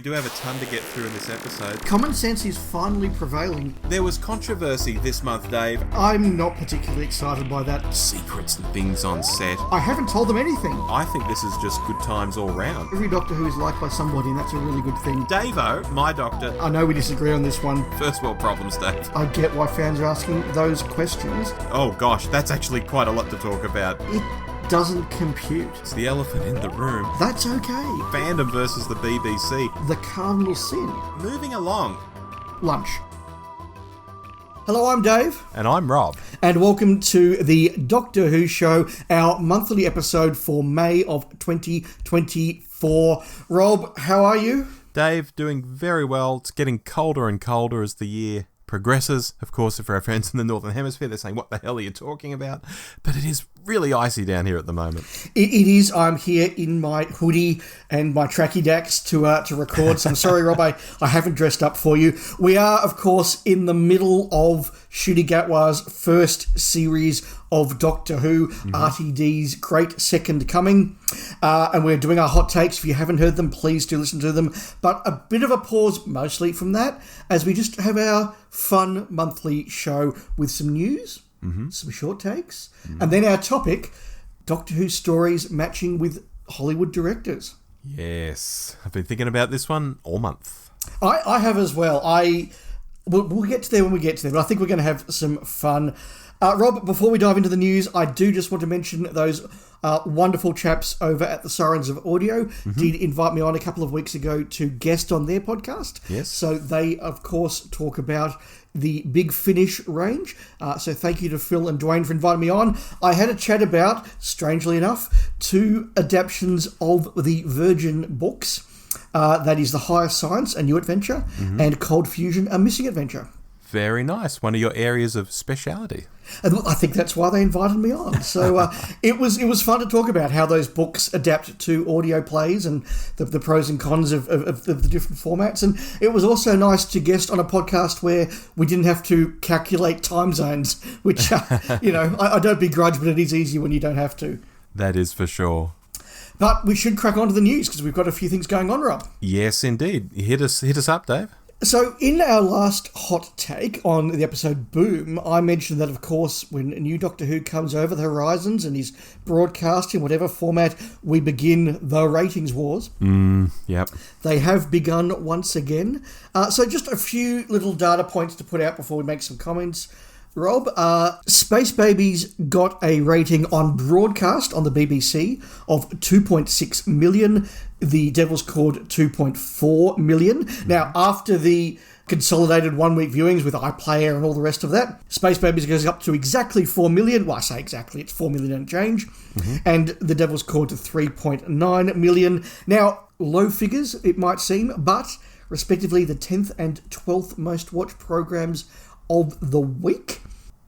We do have a ton to get through in this episode. Common sense is finally prevailing. There was controversy this month, Dave. I'm not particularly excited by that. Secrets and things on set. I haven't told them anything. I think this is just good times all round. Every Doctor Who is liked by somebody, and that's a really good thing. Davo, my doctor. I know we disagree on this one. First world problems, Dave. I get why fans are asking those questions. Oh gosh, that's actually quite a lot to talk about. It doesn't compute. It's the elephant in the room. That's okay. Fandom versus the BBC. The cardinal sin. Moving along. Lunch. Hello, I'm Dave. And I'm Rob. And welcome to the Doctor Who Show, our monthly episode for May of 2024. Rob, how are you? Dave, doing very well. It's getting colder and colder as the year progresses. Of course, for our friends in the Northern Hemisphere, they're saying, what the hell are you talking about? But it is really icy down here at the moment. It is. I'm here in my hoodie and my tracky dacks to record. So I'm sorry, Rob, I haven't dressed up for you. We are, of course, in the middle of Ncuti Gatwa's first series of Doctor Who, RTD's Great Second Coming. And we're doing our hot takes. If you haven't heard them, please do listen to them. But a bit of a pause, mostly from that, as we just have our fun monthly show with some news, some short takes, and then our topic, Doctor Who stories matching with Hollywood directors. Yes. I've been thinking about this one all month. I have as well. We'll get to there when we get to there, but I think we're going to have some fun. Rob, before we dive into the news, I do just want to mention those wonderful chaps over at the Sirens of Audio did invite me on a couple of weeks ago to guest on their podcast. Yes. So they, of course, talk about the Big Finish range. So thank you to Phil and Dwayne for inviting me on. I had a chat about, strangely enough, 2 adaptations of the Virgin books. That is The Higher Science, A New Adventure, and Cold Fusion, A Missing Adventure. Very nice. One of your areas of speciality. And I think that's why they invited me on. So it was fun to talk about how those books adapt to audio plays and the pros and cons of the different formats. And it was also nice to guest on a podcast where we didn't have to calculate time zones, which, I don't begrudge, but it is easy when you don't have to. That is for sure. But we should crack on to the news because we've got a few things going on, Rob. Yes, indeed. Hit us up, Dave. So, in our last hot take on the episode Boom, I mentioned that, of course, when a new Doctor Who comes over the horizons and is broadcast in whatever format, we begin the ratings wars. Yep. They have begun once again. So, just a few little data points to put out before we make some comments. Rob, Space Babies got a rating on broadcast on the BBC of 2.6 million. The Devil's Cord 2.4 million. Now, after the consolidated one-week viewings with iPlayer and all the rest of that, Space Babies goes up to exactly 4 million. Well, I say exactly, it's 4 million and change. And The Devil's Cord to 3.9 million. Now, low figures, it might seem, but respectively the 10th and 12th most watched programs of the week.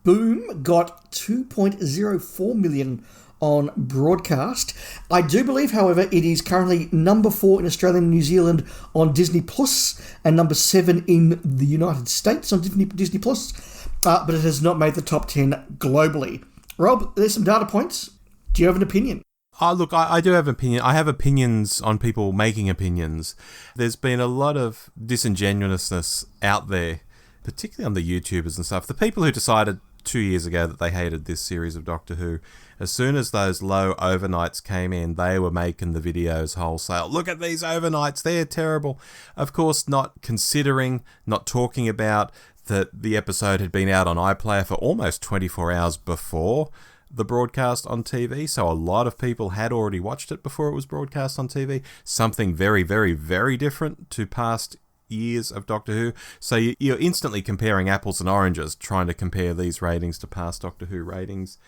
Boom got 2.04 million on broadcast. I do believe, however, it is currently number 4 in Australia and New Zealand on Disney Plus and number 7 in the United States on Disney Plus, but it has not made the top 10 globally. Rob, there's some data points. Do you have an opinion? Look, I do have an opinion. I have opinions on people making opinions. There's been a lot of disingenuousness out there, particularly on the YouTubers and stuff. The people who decided 2 years ago that they hated this series of Doctor Who, as soon as those low overnights came in, they were making the videos wholesale. Look at these overnights, they're terrible. Of course, not considering, not talking about that the episode had been out on iPlayer for almost 24 hours before the broadcast on TV, so a lot of people had already watched it before it was broadcast on TV. Something very, very, very different to past years of Doctor Who. So you're instantly comparing apples and oranges, trying to compare these ratings to past Doctor Who ratings.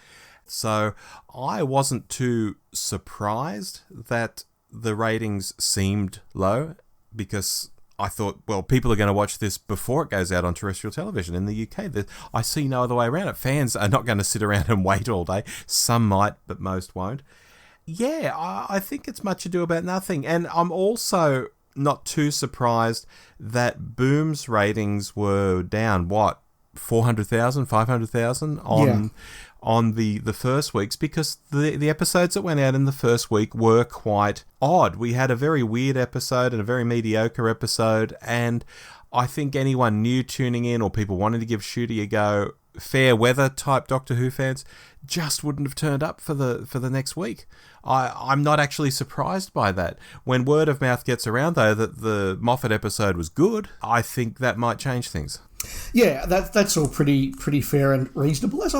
So I wasn't too surprised that the ratings seemed low, because I thought, well, people are going to watch this before it goes out on terrestrial television in the UK. I see no other way around it. Fans are not going to sit around and wait all day. Some might, but most won't. Yeah, I think it's much ado about nothing. And I'm also not too surprised that Boom's ratings were down, 400,000, 500,000 on the first weeks, because the episodes that went out in the first week were quite odd. We had a very weird episode and a very mediocre episode, and I think anyone new tuning in or people wanting to give Ncuti a go, fair weather type Doctor Who fans, just wouldn't have turned up for the next week. I'm not actually surprised by that. When word of mouth gets around, though, that the Moffat episode was good, I think that might change things. Yeah, that's all pretty fair and reasonable, as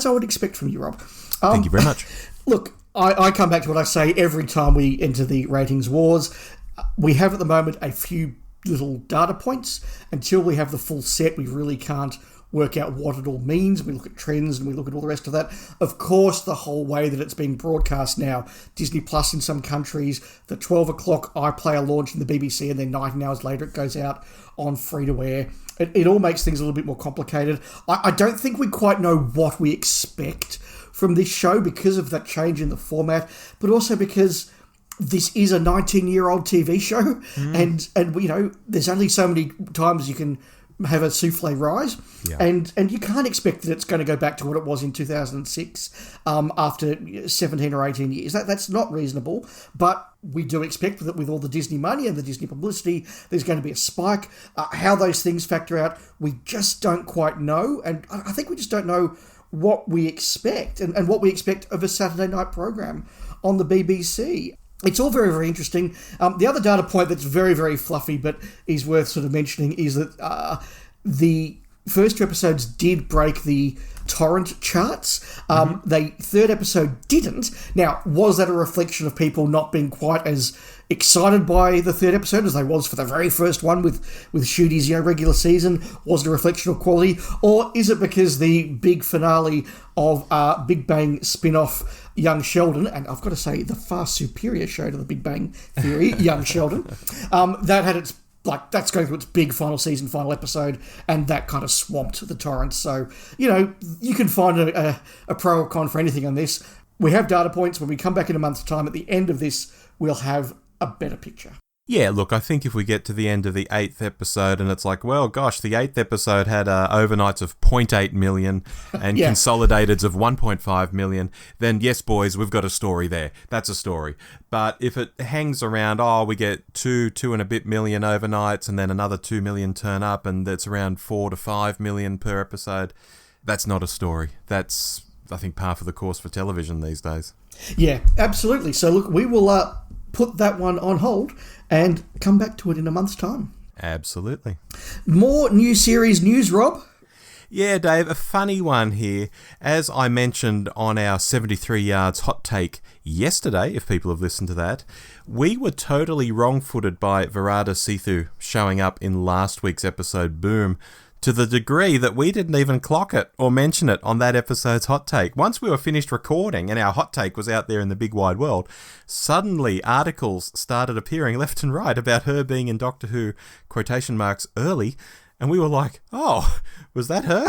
I would expect from you, Rob. Thank you very much. Look, I come back to what I say every time we enter the ratings wars. We have at the moment a few little data points. Until we have the full set, we really can't work out what it all means. We look at trends and we look at all the rest of that. Of course, the whole way that it's being broadcast now, Disney Plus in some countries, the 12 o'clock iPlayer launch in the BBC, and then 19 hours later it goes out on free-to-air. It all makes things a little bit more complicated. I don't think we quite know what we expect from this show because of that change in the format, but also because this is a 19-year-old TV show, and you know, there's only so many times you can have a souffle rise, and you can't expect that it's going to go back to what it was in 2006 after 17 or 18 years. That's not reasonable, but we do expect that with all the Disney money and the Disney publicity, there's going to be a spike. How those things factor out, we just don't quite know, and I think we just don't know what we expect and what we expect of a Saturday night program on the BBC. It's all very, very interesting. The other data point that's very, very fluffy but is worth sort of mentioning is that the first two episodes did break the torrent charts. The third episode didn't. Now, was that a reflection of people not being quite as excited by the third episode as they was for the very first one with Ncuti's regular season? Was it a reflection of quality? Or is it because the big finale of Big Bang spin-off Young Sheldon, and I've got to say the far superior show to the Big Bang Theory, Young Sheldon, that had its, that's going through its big final season, final episode, and that kind of swamped the torrents. So, you know, you can find a pro or con for anything on this. We have data points. When we come back in a month's time, at the end of this, we'll have a better picture. Yeah, look, I think if we get to the end of the 8th episode and it's like, well, gosh, the 8th episode had overnights of 0.8 million and consolidateds of 1.5 million, then yes, boys, we've got a story there. That's a story. But if it hangs around, we get 2 and a bit million overnights and then another 2 million turn up and it's around 4 to 5 million per episode, that's not a story. That's, I think, par for the course for television these days. Yeah, absolutely. So, look, we will put that one on hold and come back to it in a month's time. Absolutely. More new series news, Rob? Yeah, Dave, a funny one here. As I mentioned on our 73 Yards hot take yesterday, if people have listened to that, we were totally wrong-footed by Varada Sethu showing up in last week's episode Boom, to the degree that we didn't even clock it or mention it on that episode's hot take. Once we were finished recording and our hot take was out there in the big wide world, suddenly articles started appearing left and right about her being in Doctor Who, quotation marks, early, and we were like, oh, was that her?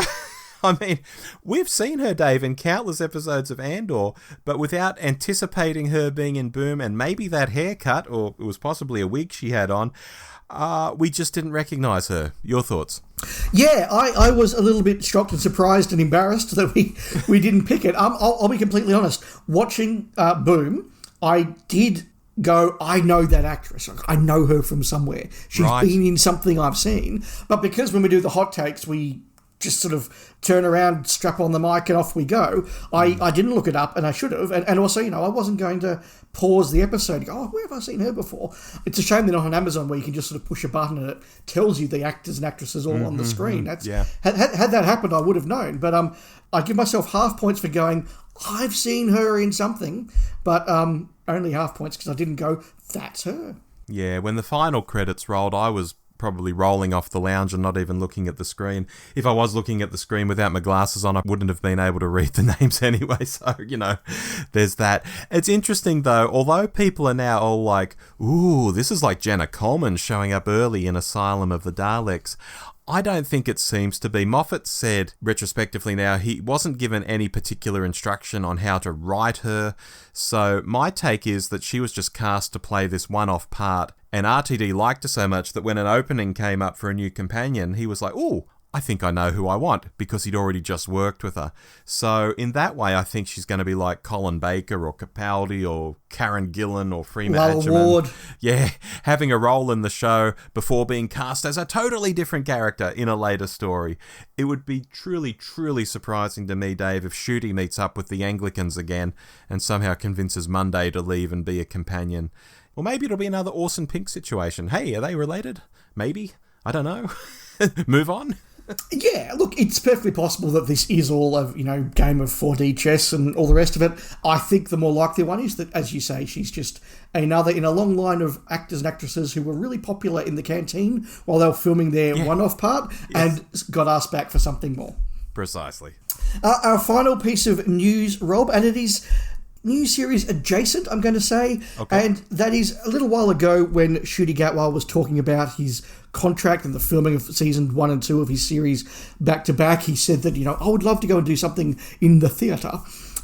I mean, we've seen her, Dave, in countless episodes of Andor, but without anticipating her being in Boom and maybe that haircut, or it was possibly a wig she had on, we just didn't recognise her. Your thoughts? Yeah, I was a little bit shocked and surprised and embarrassed that we didn't pick it. I'll be completely honest. Watching Boom, I did go, I know that actress. I know her from somewhere. She's been in something I've seen. But because when we do the hot takes, we just sort of turn around, strap on the mic, and off we go. I didn't look it up, and I should have. And also, you know, I wasn't going to pause the episode and go, where have I seen her before? It's a shame they're not on Amazon where you can just sort of push a button and it tells you the actors and actresses all on the screen. Had that happened, I would have known. But I give myself half points for going, I've seen her in something, but only half points because I didn't go, that's her. Yeah, when the final credits rolled, I was probably rolling off the lounge and not even looking at the screen. If I was looking at the screen without my glasses on, I wouldn't have been able to read the names anyway. So, you know, there's that. It's interesting, though, although people are now all like, ooh, this is like Jenna Coleman showing up early in Asylum of the Daleks. I don't think it seems to be. Moffat said, retrospectively now, he wasn't given any particular instruction on how to write her. So my take is that she was just cast to play this one-off part. And RTD liked her so much that when an opening came up for a new companion, he was like, ooh, I think I know who I want, because he'd already just worked with her. So in that way, I think she's going to be like Colin Baker or Capaldi or Karen Gillan or Freema Agyeman. Ward. Yeah, having a role in the show before being cast as a totally different character in a later story. It would be truly, truly surprising to me, Dave, if Ncuti meets up with the Anglicans again and somehow convinces Monday to leave and be a companion. Or maybe it'll be another Orson Pink situation. Hey, are they related? Maybe. I don't know. Move on. Yeah, look, it's perfectly possible that this is all a, game of 4D chess and all the rest of it. I think the more likely one is that, as you say, she's just another in a long line of actors and actresses who were really popular in the canteen while they were filming their one-off part and got asked back for something more. Precisely. Our final piece of news, Rob, and it is new series adjacent, I'm going to say. Okay. And that is a little while ago when Ncuti Gatwa was talking about his contract and the filming of season 1 and 2 of his series back to back. He said that, I would love to go and do something in the theatre.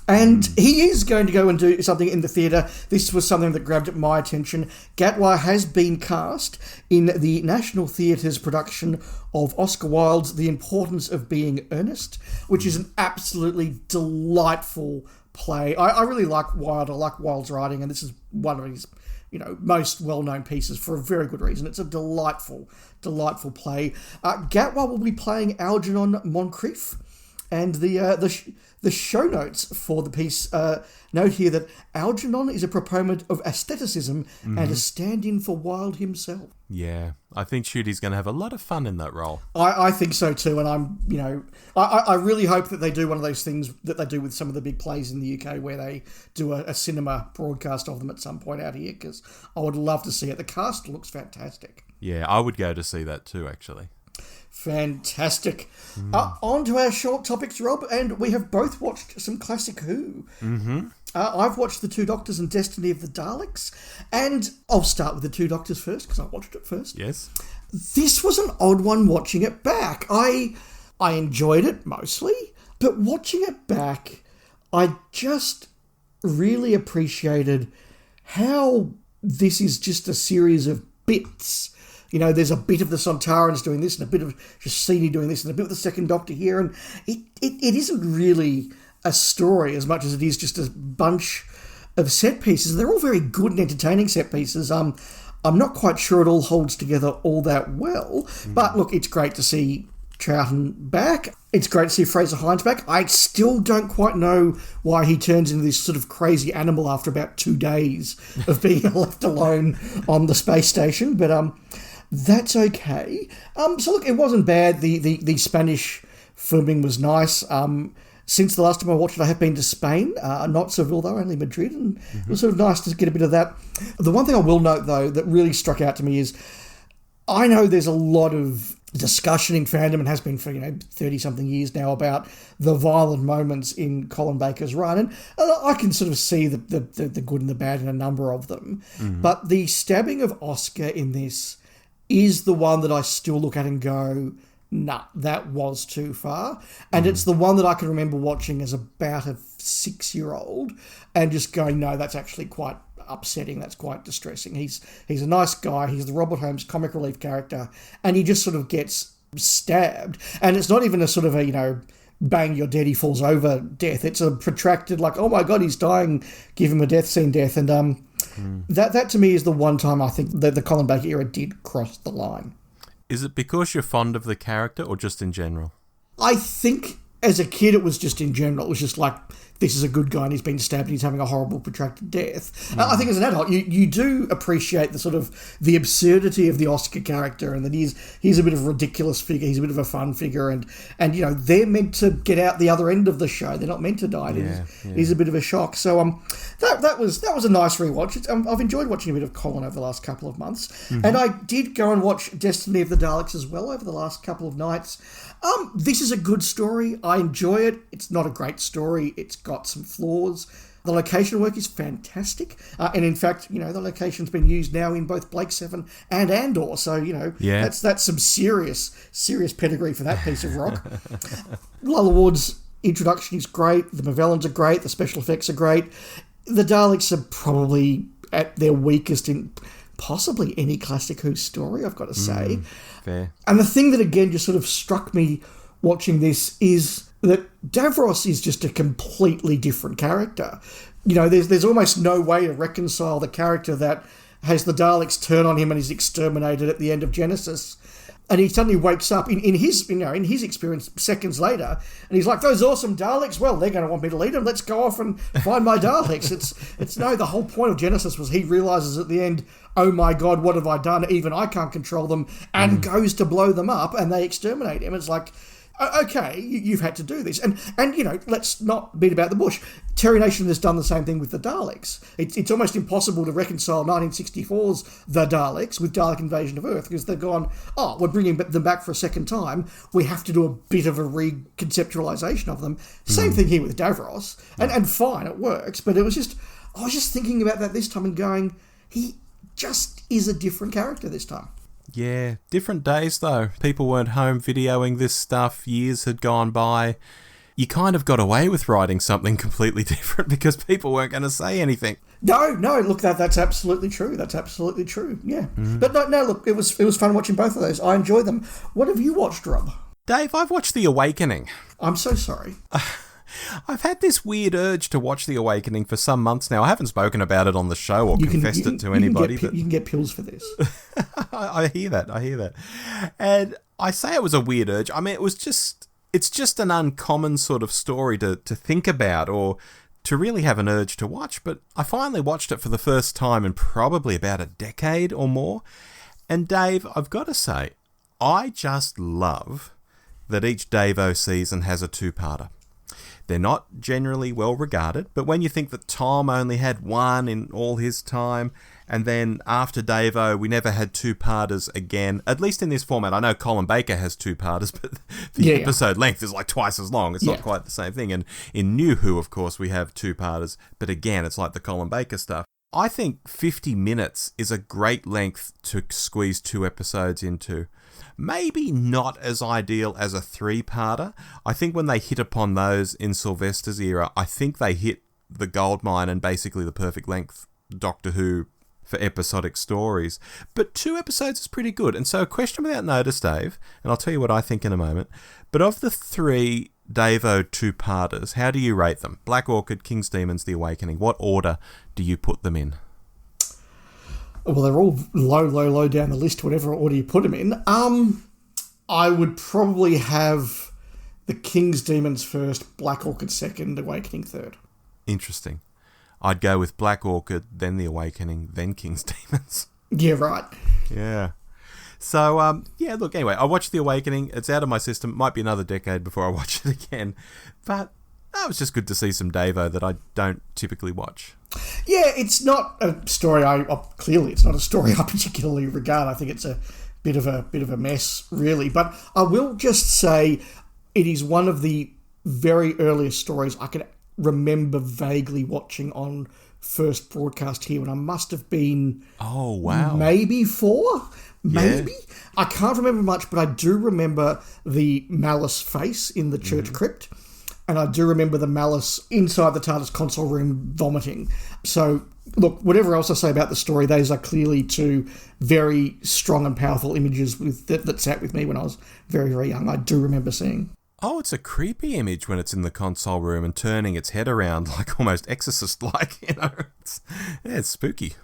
And he is going to go and do something in the theatre. This was something that grabbed my attention. Gatwa has been cast in the National Theatre's production of Oscar Wilde's The Importance of Being Earnest, which is an absolutely delightful play. I really like Wilde. I like Wilde's writing, and this is one of his most well-known pieces for a very good reason. It's a delightful play. Gatwa will be playing Algernon Moncrief, and the show notes for the piece note here that Algernon is a proponent of aestheticism and a stand-in for Wilde himself. Yeah, I think Ncuti's going to have a lot of fun in that role. I think so too, and I really hope that they do one of those things that they do with some of the big plays in the UK where they do a cinema broadcast of them at some point out here, because I would love to see it. The cast looks fantastic. Yeah, I would go to see that too, actually. Fantastic. On to our short topics, Rob, and we have both watched some classic Who. I've watched The Two Doctors and Destiny of the Daleks, and I'll start with The Two Doctors first, because I watched it first. Yes. This was an odd one watching it back. I enjoyed it mostly, but watching it back, I just really appreciated how this is just a series of bits. There's a bit of the Sontarans doing this and a bit of Cassini doing this and a bit of the Second Doctor here, and it isn't really a story as much as it is just a bunch of set pieces. They're all very good and entertaining set pieces. I'm not quite sure it all holds together all that well, but look, it's great to see Troughton back. It's great to see Fraser Hines back. I still don't quite know why he turns into this sort of crazy animal after about 2 days of being left alone on the space station, but that's okay. So look, it wasn't bad. The Spanish filming was nice. Since the last time I watched it, I have been to Spain, not Seville though, only Madrid, and it was sort of nice to get a bit of that. The one thing I will note though that really struck out to me is, I know there's a lot of discussion in fandom, and has been for 30-something years now, about the violent moments in Colin Baker's run, and I can sort of see the good and the bad in a number of them. But the stabbing of Oscar in this is the one that I still look at and go, nah, that was too far. And it's the one that I can remember watching as about a 6-year-old and just going, no, that's actually quite upsetting. That's quite distressing. He's a nice guy. He's the Robert Holmes comic relief character, and he just sort of gets stabbed. And it's not even a sort of a, bang, you're dead, he falls over death. It's a protracted, like, oh my God, he's dying, give him a death scene death. And that to me is the one time I think that the Colin Baker era did cross the line. Is it because you're fond of the character or just in general? I think as a kid it was just in general. It was just like, this is a good guy and he's been stabbed and he's having a horrible protracted death. I think as an adult you do appreciate the sort of the absurdity of the Oscar character, and that he's a bit of a ridiculous figure, he's a bit of a fun figure, and they're meant to get out the other end of the show. They're not meant to die. He's a bit of a shock. So that was a nice rewatch. I've enjoyed watching a bit of Colin over the last couple of months. And I did go and watch Destiny of the Daleks as well over the last couple of nights. This is a good story. I enjoy it. It's not a great story. It's got some flaws. The location work is fantastic. And in fact, the location's been used now in both Blake 7 and Andor. So, that's some serious pedigree for that piece of rock. Lalla Ward's introduction is great. The Movellans are great. The special effects are great. The Daleks are probably at their weakest in possibly any classic Who story, I've got to say. Fair. And the thing that, again, just sort of struck me watching this is that Davros is just a completely different character. You know, there's almost no way to reconcile the character that has the Daleks turn on him and is exterminated at the end of Genesis. And he suddenly wakes up in his experience seconds later, and he's like, "Those awesome Daleks, well, they're going to want me to lead them. Let's go off and find my Daleks." It's no, the whole point of Genesis was he realizes at the end, "Oh my God, what have I done? Even I can't control them," and goes to blow them up, and they exterminate him. It's like, okay, you've had to do this. And you know, let's not beat about the bush. Terry Nation has done the same thing with the Daleks. It's almost impossible to reconcile 1964's The Daleks with Dalek Invasion of Earth, because they've gone, oh, we're bringing them back for a second time. We have to do a bit of a reconceptualization of them. Same thing here with Davros. And fine, it works. But I was just thinking about that this time and going, he just is a different character this time. Yeah, different days though. People weren't home videoing this stuff. Years had gone by. You kind of got away with writing something completely different because people weren't going to say anything. No, look, that's absolutely true. That's absolutely true, yeah. But no, look, it was fun watching both of those. I enjoyed them. What have you watched, Rob? Dave, I've watched The Awakening. I'm so sorry. I've had this weird urge to watch The Awakening for some months now. I haven't spoken about it on the show or confessed it to anybody. You can get pills for this. I hear that. And I say it was a weird urge. I mean, it's just an uncommon sort of story to think about or to really have an urge to watch. But I finally watched it for the first time in probably about a decade or more. And Dave, I've got to say, I just love that each Davo season has a two-parter. They're not generally well regarded, but when you think that Tom only had one in all his time, and then after Davo, we never had two-parters again, at least in this format. I know Colin Baker has two-parters, but the episode length is like twice as long. It's not quite the same thing. And in New Who, of course, we have two-parters, but again, it's like the Colin Baker stuff. I think 50 minutes is a great length to squeeze two episodes into. Maybe not as ideal as a three-parter. I think when they hit upon those in Sylvester's era, I think they hit the goldmine and basically the perfect length Doctor Who for episodic stories. But 2 episodes is pretty good. And so a question without notice, Dave, and I'll tell you what I think in a moment, but of the 3 Davo two-parters, how do you rate them? Black Orchid, King's Demons, The Awakening. What order do you put them in? Well, they're all low down the list, whatever order you put them in. I would probably have the King's Demons first, Black Orchid second, Awakening third. Interesting. I'd go with Black Orchid, then The Awakening, then King's Demons. Yeah, right. Yeah. So, look, anyway, I watched The Awakening. It's out of my system. It might be another decade before I watch it again. But that was just good to see some Davo that I don't typically watch. Yeah, it's not a story clearly it's not a story I particularly regard. I think it's a bit of a mess, really. But I will just say it is one of the very earliest stories I can remember vaguely watching on first broadcast here when I must have been maybe 4. Maybe? Yeah. I can't remember much, but I do remember the Malice face in the church crypt. And I do remember the Malice inside the TARDIS console room vomiting. So, look, whatever else I say about the story, those are clearly 2 very strong and powerful images that sat with me when I was very, very young. I do remember seeing. Oh, it's a creepy image when it's in the console room and turning its head around like almost Exorcist-like, you know. It's spooky.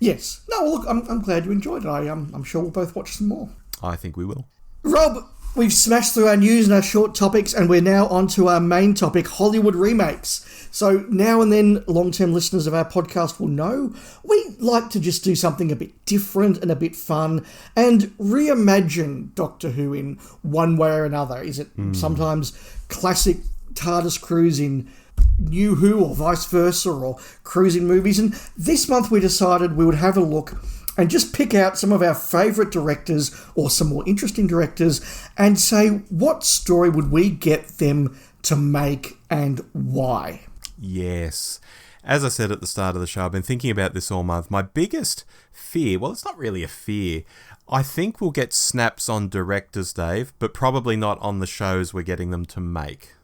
Yes. No, well, look, I'm glad you enjoyed it. I'm sure we'll both watch some more. I think we will. Rob, we've smashed through our news and our short topics, and we're now on to our main topic, Hollywood remakes. So now and then, long-term listeners of our podcast will know we like to just do something a bit different and a bit fun and reimagine Doctor Who in one way or another. Is it sometimes classic TARDIS crews in New Who or vice versa, or cruising movies? And this month we decided we would have a look and just pick out some of our favourite directors or some more interesting directors and say what story would we get them to make and why. Yes. As I said at the start of the show, I've been thinking about this all month. My biggest fear, well, it's not really a fear. I think we'll get snaps on directors, Dave, but probably not on the shows we're getting them to make.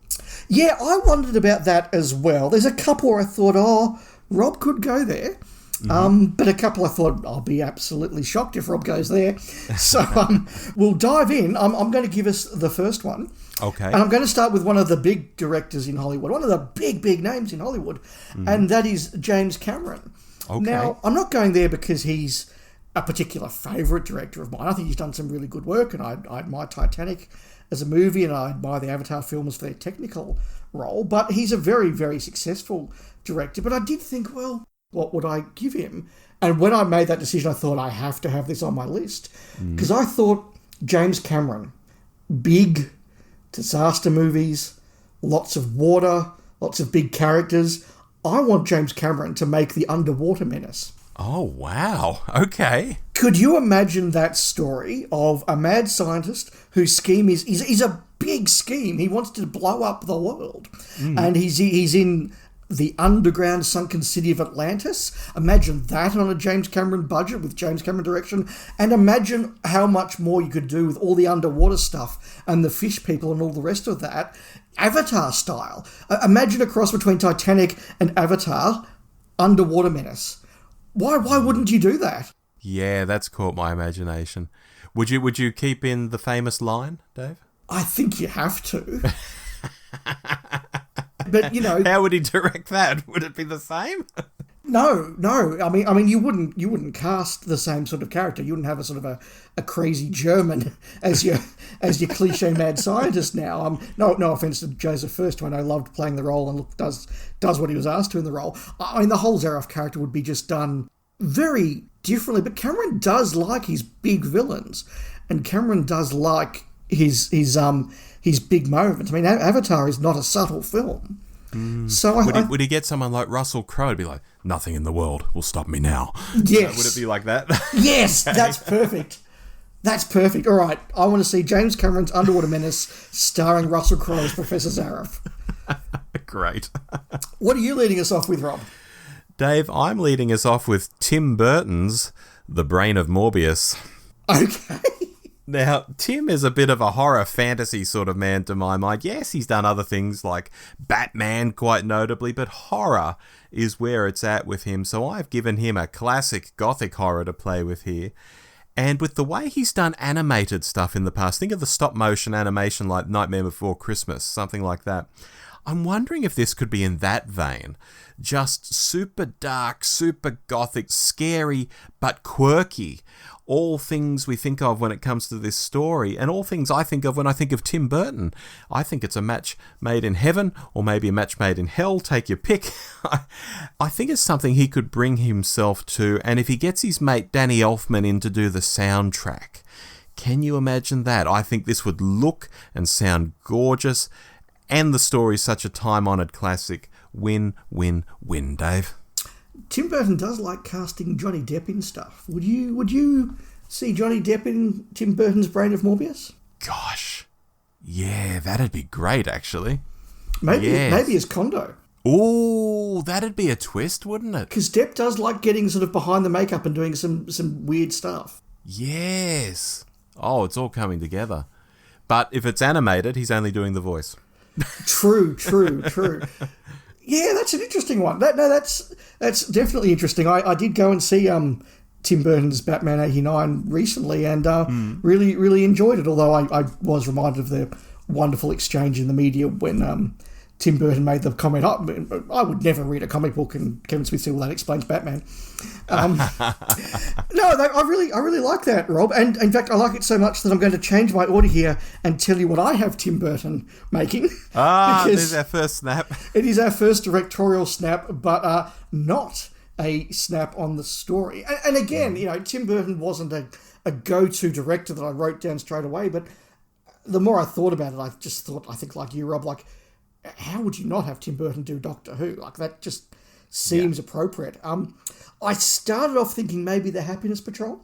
Yeah, I wondered about that as well. There's a couple where I thought, Rob could go there. But a couple I thought I'll be absolutely shocked if Rob goes there. So we'll dive in. I'm going to give us the first one. Okay. And I'm going to start with one of the big directors in Hollywood, one of the big names in Hollywood, and that is James Cameron. Okay. Now, I'm not going there because he's a particular favourite director of mine. I think he's done some really good work, and I admire Titanic as a movie, and I admire the Avatar films for their technical role, but he's a very, very successful director. But I did think, well, what would I give him? And when I made that decision, I thought I have to have this on my list, because I thought James Cameron, big disaster movies, lots of water, lots of big characters. I want James Cameron to make The Underwater Menace. Oh, wow. Okay. Could you imagine that story of a mad scientist whose scheme is a big scheme? He wants to blow up the world. And he's in the underground sunken city of Atlantis. Imagine that on a James Cameron budget with James Cameron direction. And imagine how much more you could do with all the underwater stuff and the fish people and all the rest of that. Avatar style. Imagine a cross between Titanic and Avatar, Underwater Menace. Why wouldn't you do that? Yeah, that's caught my imagination. Would you keep in the famous line, Dave? I think you have to. But, you know... How would he direct that? Would it be the same? No. I mean, you wouldn't cast the same sort of character. You wouldn't have a sort of a crazy German as your cliche mad scientist now. No offense to Joseph First, I loved playing the role and does what he was asked to in the role. I mean, the whole Zaroff character would be just done very differently. But Cameron does like his big villains, and Cameron does like his big moments. I mean, Avatar is not a subtle film. So would he get someone like Russell Crowe to be like, nothing in the world will stop me now? Yes. Would it be like that? Yes, okay. That's perfect. That's perfect. All right, I want to see James Cameron's Underwater Menace starring Russell Crowe as Professor Zaroff. Great. What are you leading us off with, Rob? Dave, I'm leading us off with Tim Burton's The Brain of Morbius. Okay. Now, Tim is a bit of a horror fantasy sort of man to my mind. Yes, he's done other things like Batman quite notably, but horror is where it's at with him. So I've given him a classic gothic horror to play with here. And with the way he's done animated stuff in the past, think of the stop motion animation like Nightmare Before Christmas, something like that. I'm wondering if this could be in that vein. Just super dark, super gothic, scary, but quirky. All things we think of when it comes to this story, and all things I think of when I think of Tim Burton. I think it's a match made in heaven, or maybe a match made in hell, take your pick. I think it's something he could bring himself to, and if he gets his mate Danny Elfman in to do the soundtrack, can you imagine that? I think this would look and sound gorgeous, and the story's such a time-honoured classic. Win, win, win, Dave. Tim Burton does like casting Johnny Depp in stuff. Would you see Johnny Depp in Tim Burton's Brain of Morbius? Gosh. Yeah, that'd be great, actually. Maybe as Kondo. Ooh, that'd be a twist, wouldn't it? Because Depp does like getting sort of behind the makeup and doing some weird stuff. Yes. Oh, it's all coming together. But if it's animated, he's only doing the voice. True. Yeah, that's an interesting one. That's definitely interesting. I did go and see Tim Burton's Batman 89 recently and really, really enjoyed it, although I was reminded of the wonderful exchange in the media when Tim Burton made the comment, I would never read a comic book, and Kevin Smith said, well, that explains Batman. No, I really like that, Rob. And in fact, I like it so much that I'm going to change my order here and tell you what I have Tim Burton making. This is our first snap. It is our first directorial snap, but not a snap on the story. And again, Tim Burton wasn't a go-to director that I wrote down straight away, but the more I thought about it, I think like you, Rob, like, how would you not have Tim Burton do Doctor Who? Like, that just seems appropriate. I started off thinking maybe the Happiness Patrol.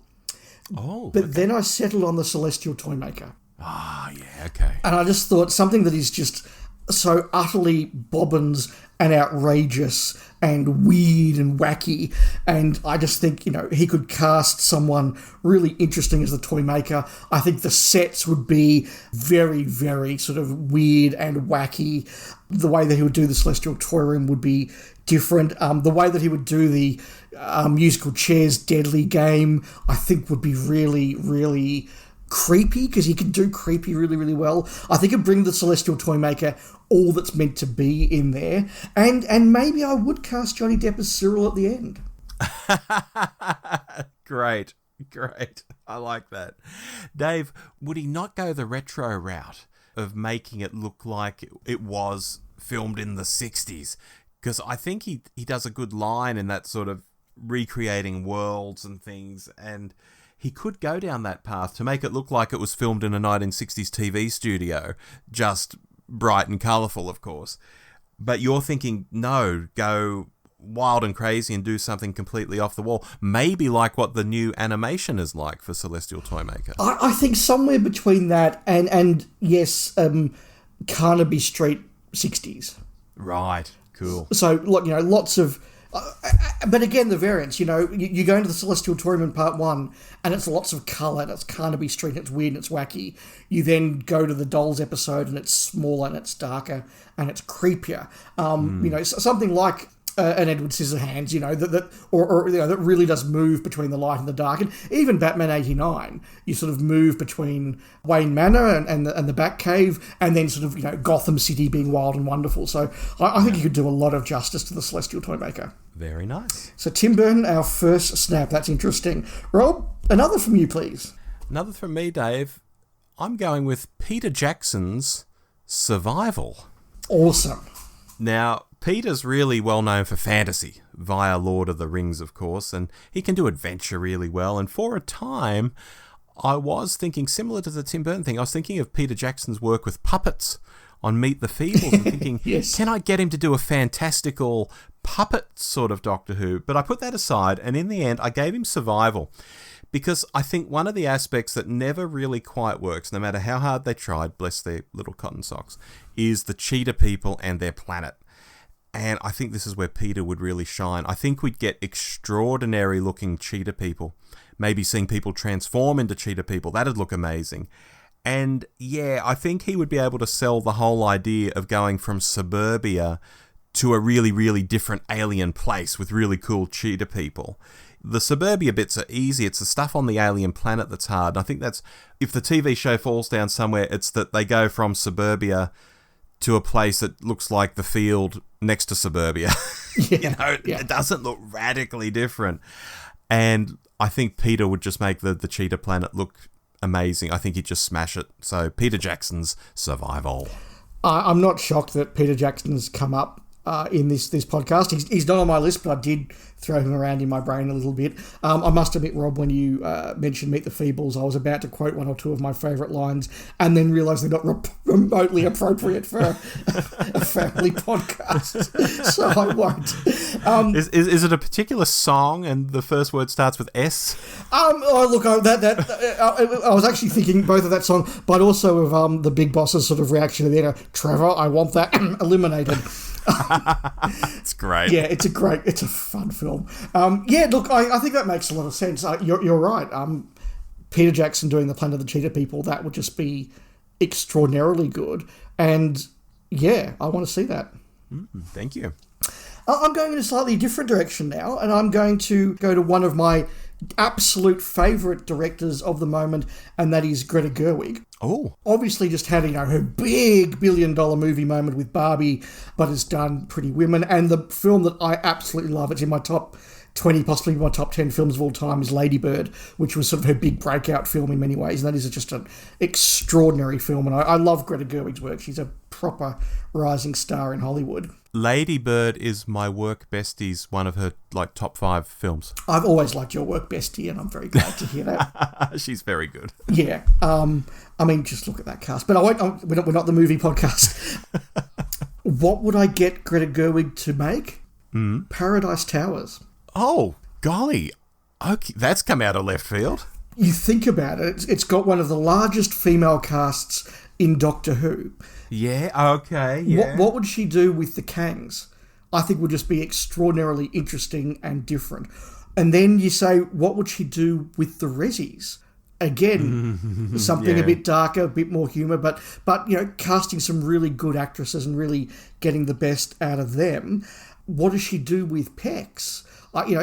Oh, but then I settled on the Celestial Toymaker. Ah, yeah, okay. And I just thought something that is just so utterly bobbins and outrageous and weird and wacky. And I just think, he could cast someone really interesting as the toy maker. I think the sets would be very, very sort of weird and wacky. The way that he would do the Celestial Toy Room would be different. The way that he would do the musical chairs deadly game, I think would be really, really creepy, because he can do creepy really, really well. I think it'd bring the Celestial Toymaker all that's meant to be in there. And maybe I would cast Johnny Depp as Cyril at the end. Great. I like that. Dave, would he not go the retro route of making it look like it was filmed in the 60s? Because I think he does a good line in that sort of recreating worlds and things, and he could go down that path to make it look like it was filmed in a 1960s TV studio, just bright and colourful, of course. But you're thinking, no, go wild and crazy and do something completely off the wall. Maybe like what the new animation is like for Celestial Toymaker. I think somewhere between that and yes, Carnaby Street 60s. Right, cool. So, lots of... but again, the variants, you go into the Celestial Toy Room in Part 1 and it's lots of colour and it's Carnaby Street and it's weird and it's wacky. You then go to the Dolls episode and it's smaller and it's darker and it's creepier. Something like an Edward Scissorhands, that really does move between the light and the dark. And even Batman 89, you sort of move between Wayne Manor and the Batcave, and then sort of, Gotham City being wild and wonderful. So I think you could do a lot of justice to the Celestial Toymaker. Very nice. So Tim Burton, our first snap. That's interesting. Rob, another from you, please. Another from me, Dave. I'm going with Peter Jackson's Survival. Awesome. Now, Peter's really well known for fantasy, via Lord of the Rings, of course, and he can do adventure really well. And for a time, I was thinking, similar to the Tim Burton thing, I was thinking of Peter Jackson's work with puppets on Meet the Feebles, and thinking, yes. Can I get him to do a fantastical puppet sort of Doctor Who? But I put that aside, and in the end, I gave him Survival. Because I think one of the aspects that never really quite works, no matter how hard they tried, bless their little cotton socks, is the cheetah people and their planet. And I think this is where Peter would really shine. I think we'd get extraordinary looking cheetah people. Maybe seeing people transform into cheetah people, that'd look amazing. And yeah, I think he would be able to sell the whole idea of going from suburbia to a really, really different alien place with really cool cheetah people. The suburbia bits are easy. It's the stuff on the alien planet that's hard. And I think that's, if the TV show falls down somewhere, it's that they go from suburbia to a place that looks like the field next to suburbia. Yeah, It doesn't look radically different. And I think Peter would just make the cheetah planet look amazing. I think he'd just smash it. So Peter Jackson's Survival. I'm not shocked that Peter Jackson's come up in this podcast. He's not on my list, but I did throw him around in my brain a little bit. I must admit, Rob, when you mentioned Meet the Feebles, I was about to quote one or two of my favourite lines and then realised they're not remotely appropriate for a family podcast, so I won't. Is it a particular song and the first word starts with S? I was actually thinking both of that song, but also of the Big Boss's sort of reaction to the end. Trevor, I want that eliminated. It's great. Yeah, it's a fun film. I think that makes a lot of sense. You're right. Peter Jackson doing the Planet of the Cheetah People, that would just be extraordinarily good. And yeah, I want to see that. Thank you. I'm going in a slightly different direction now, and I'm going to go to one of my absolute favourite directors of the moment, and that is Greta Gerwig. Oh. Obviously just had, her big $1 billion movie moment with Barbie, but has done Pretty Women, and the film that I absolutely love, it's in my top 20, possibly my top 10 films of all time, is Lady Bird, which was sort of her big breakout film in many ways, and that is just an extraordinary film, and I love Greta Gerwig's work. She's a proper rising star in Hollywood. Lady Bird is my work bestie's one of her top 5 films. I've always liked your work, bestie, and I'm very glad to hear that. She's very good. Yeah. Just look at that cast. But we're not the movie podcast. What would I get Greta Gerwig to make? Paradise Towers. Oh, golly. Okay, that's come out of left field. You think about it, it's got one of the largest female casts in Doctor Who. Yeah, okay, yeah. What would she do with the Kangs? I think would just be extraordinarily interesting and different. And then you say, what would she do with the Rezzies? Again, something a bit darker, a bit more humour, but casting some really good actresses and really getting the best out of them. What does she do with Pex?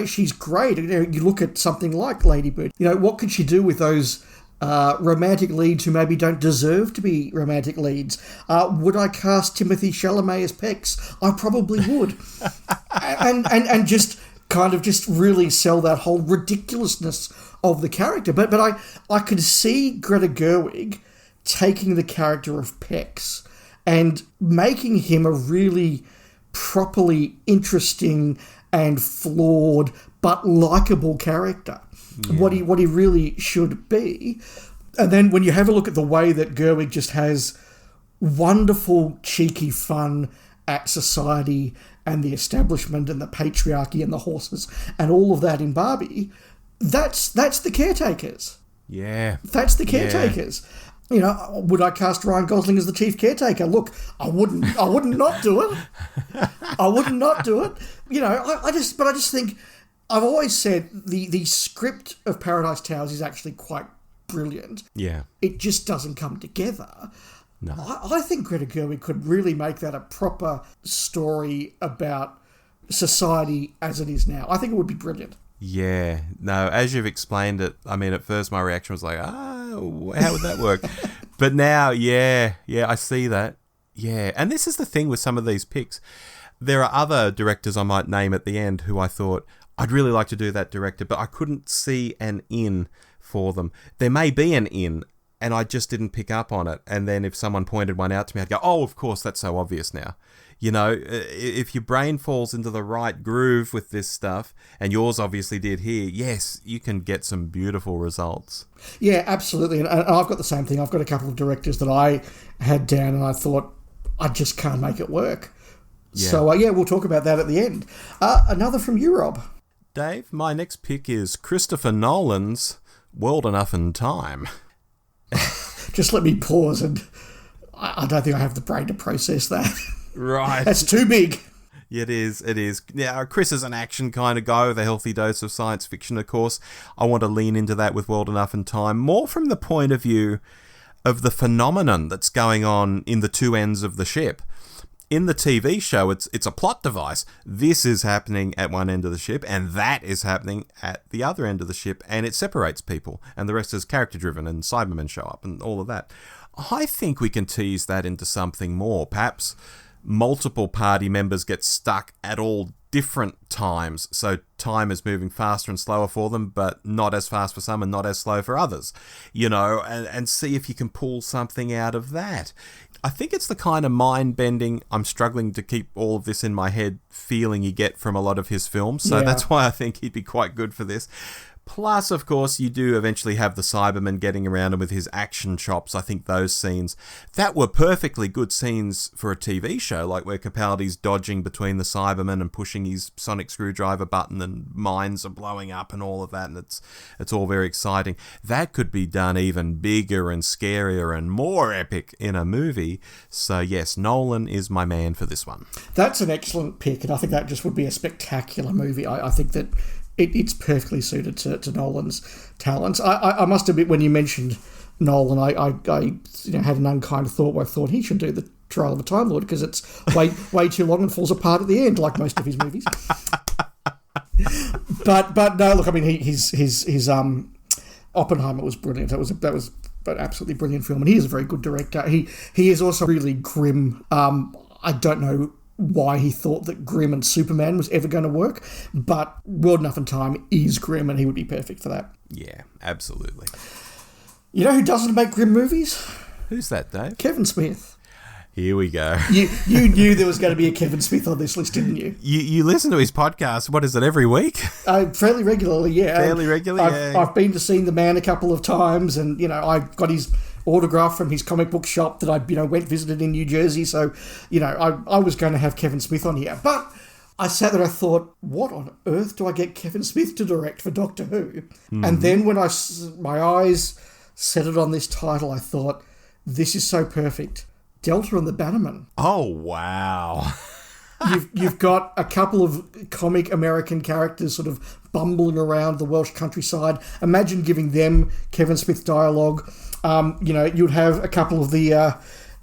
She's great. You look at something like Lady Bird. What could she do with those romantic leads who maybe don't deserve to be romantic leads? Would I cast Timothée Chalamet as Pex? I probably would. and just kind of just really sell that whole ridiculousness of the character. But I could see Greta Gerwig taking the character of Pex and making him a really properly interesting and flawed but likeable character. Yeah. What he really should be. And then when you have a look at the way that Gerwig just has wonderful, cheeky fun at society and the establishment and the patriarchy and the horses and all of that in Barbie, that's the Caretakers. Yeah. That's the Caretakers. Yeah. Would I cast Ryan Gosling as the chief caretaker? Look, I wouldn't not do it. I wouldn't not do it. I just think, I've always said the script of Paradise Towers is actually quite brilliant. Yeah. It just doesn't come together. No. I think Greta Gerwig could really make that a proper story about society as it is now. I think it would be brilliant. Yeah. No, as you've explained it, I mean, at first my reaction was like, how would that work? But now, yeah, I see that. Yeah. And this is the thing with some of these picks. There are other directors I might name at the end who I thought, I'd really like to do that director, but I couldn't see an in for them. There may be an in, and I just didn't pick up on it. And then if someone pointed one out to me, I'd go, oh, of course, that's so obvious now. If your brain falls into the right groove with this stuff, and yours obviously did here, yes, you can get some beautiful results. Yeah, absolutely. And I've got the same thing. I've got a couple of directors that I had down, and I thought, I just can't make it work. Yeah. So, we'll talk about that at the end. Another from you, Rob. Dave, my next pick is Christopher Nolan's World Enough in Time. Just let me pause, and I don't think I have the brain to process that. Right. That's too big. It is. Now, Chris is an action kind of guy with a healthy dose of science fiction, of course. I want to lean into that with World Enough in Time, more from the point of view of the phenomenon that's going on in the two ends of the ship. In the TV show, it's a plot device. This is happening at one end of the ship, and that is happening at the other end of the ship, and it separates people, and the rest is character-driven, and Cybermen show up, and all of that. I think we can tease that into something more. Perhaps multiple party members get stuck at all different times, so time is moving faster and slower for them, but not as fast for some and not as slow for others, and see if you can pull something out of that. I think it's the kind of mind-bending, I'm struggling to keep all of this in my head feeling you get from a lot of his films, so that's why I think he'd be quite good for this. Plus, of course, you do eventually have the Cyberman getting around him with his action chops. I think those scenes, that were perfectly good scenes for a TV show, like where Capaldi's dodging between the Cybermen and pushing his sonic screwdriver button and mines are blowing up and all of that, and it's all very exciting. That could be done even bigger and scarier and more epic in a movie. So yes, Nolan is my man for this one. That's an excellent pick, and I think that just would be a spectacular movie. I think that it's perfectly suited to Nolan's talents. I must admit, when you mentioned Nolan, I had an unkind thought where I thought he should do the Trial of a Time Lord because it's way too long and falls apart at the end, like most of his movies. but no, look, I mean, his Oppenheimer was brilliant. That was an absolutely brilliant film, and he is a very good director. He is also really grim. I don't know why he thought that Grimm and Superman was ever going to work, but World Enough in Time is grim, and he would be perfect for that. Yeah, absolutely. You know who doesn't make grim movies? Who's that, Dave? Kevin Smith. Here we go. You knew there was going to be a Kevin Smith on this list, didn't you? You listen to his podcast, what is it, every week? Fairly regularly, yeah. Fairly regularly, yeah. I've been to see the man a couple of times, and, I got his autograph from his comic book shop that I visited in New Jersey, so I was going to have Kevin Smith on here, but I sat there and I thought, what on earth do I get Kevin Smith to direct for Doctor Who? Mm-hmm. And then when my eyes settled on this title, I thought, this is so perfect. Delta and the Bannerman. Oh, wow. You've got a couple of comic American characters sort of bumbling around the Welsh countryside. Imagine giving them Kevin Smith dialogue. You'd have a couple of the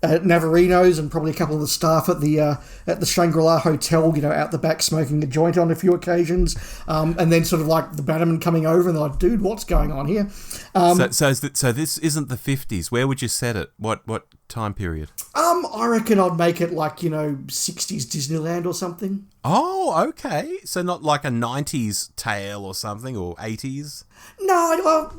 Navarinos and probably a couple of the staff at the Shangri-La Hotel, out the back smoking a joint on a few occasions, and then sort of like the Bannerman coming over and they're like, dude, what's going on here? So this isn't the 50s. Where would you set it? What time period? I reckon I'd make it like, 60s Disneyland or something. Oh, okay. So not like a 90s tale or something, or 80s? No,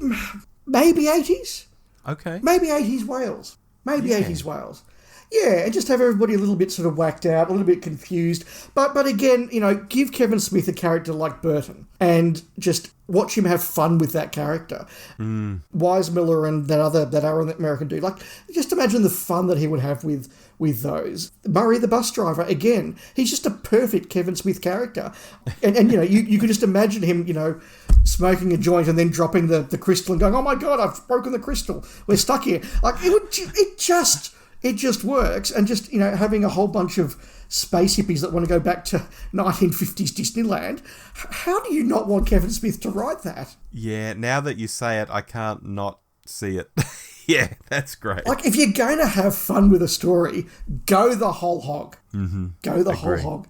maybe 80s. Okay. Maybe 80s Wales. Maybe 80s Wales. Yeah, and just have everybody a little bit sort of whacked out, a little bit confused. But again, give Kevin Smith a character like Burton and just watch him have fun with that character. Wise Miller and that other American dude. Like, just imagine the fun that he would have with those. Murray the bus driver, again, he's just a perfect Kevin Smith character. And you could just imagine him, smoking a joint and then dropping the crystal and going, oh my God, I've broken the crystal. We're stuck here. Like, it just works. And just, having a whole bunch of space hippies that want to go back to 1950s Disneyland. How do you not want Kevin Smith to write that? Yeah, now that you say it, I can't not see it. Yeah, that's great. Like, if you're going to have fun with a story, go the whole hog. Mm-hmm. Go the whole hog.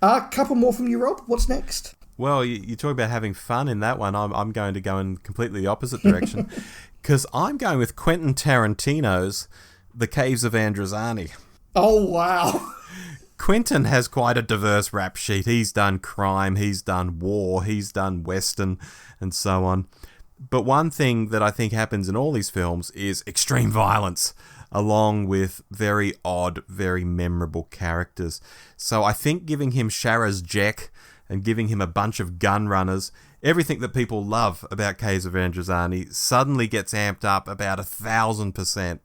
A couple more from you, Rob. What's next? Well, you talk about having fun in that one. I'm going to go in completely the opposite direction because I'm going with Quentin Tarantino's The Caves of Androzani. Oh, wow. Quentin has quite a diverse rap sheet. He's done crime, he's done war, he's done western, and so on. But one thing that I think happens in all these films is extreme violence, along with very odd, very memorable characters. So I think giving him Sharaz Jek and giving him a bunch of gun runners, everything that people love about Caves of Androzani suddenly gets amped up about 1,000%.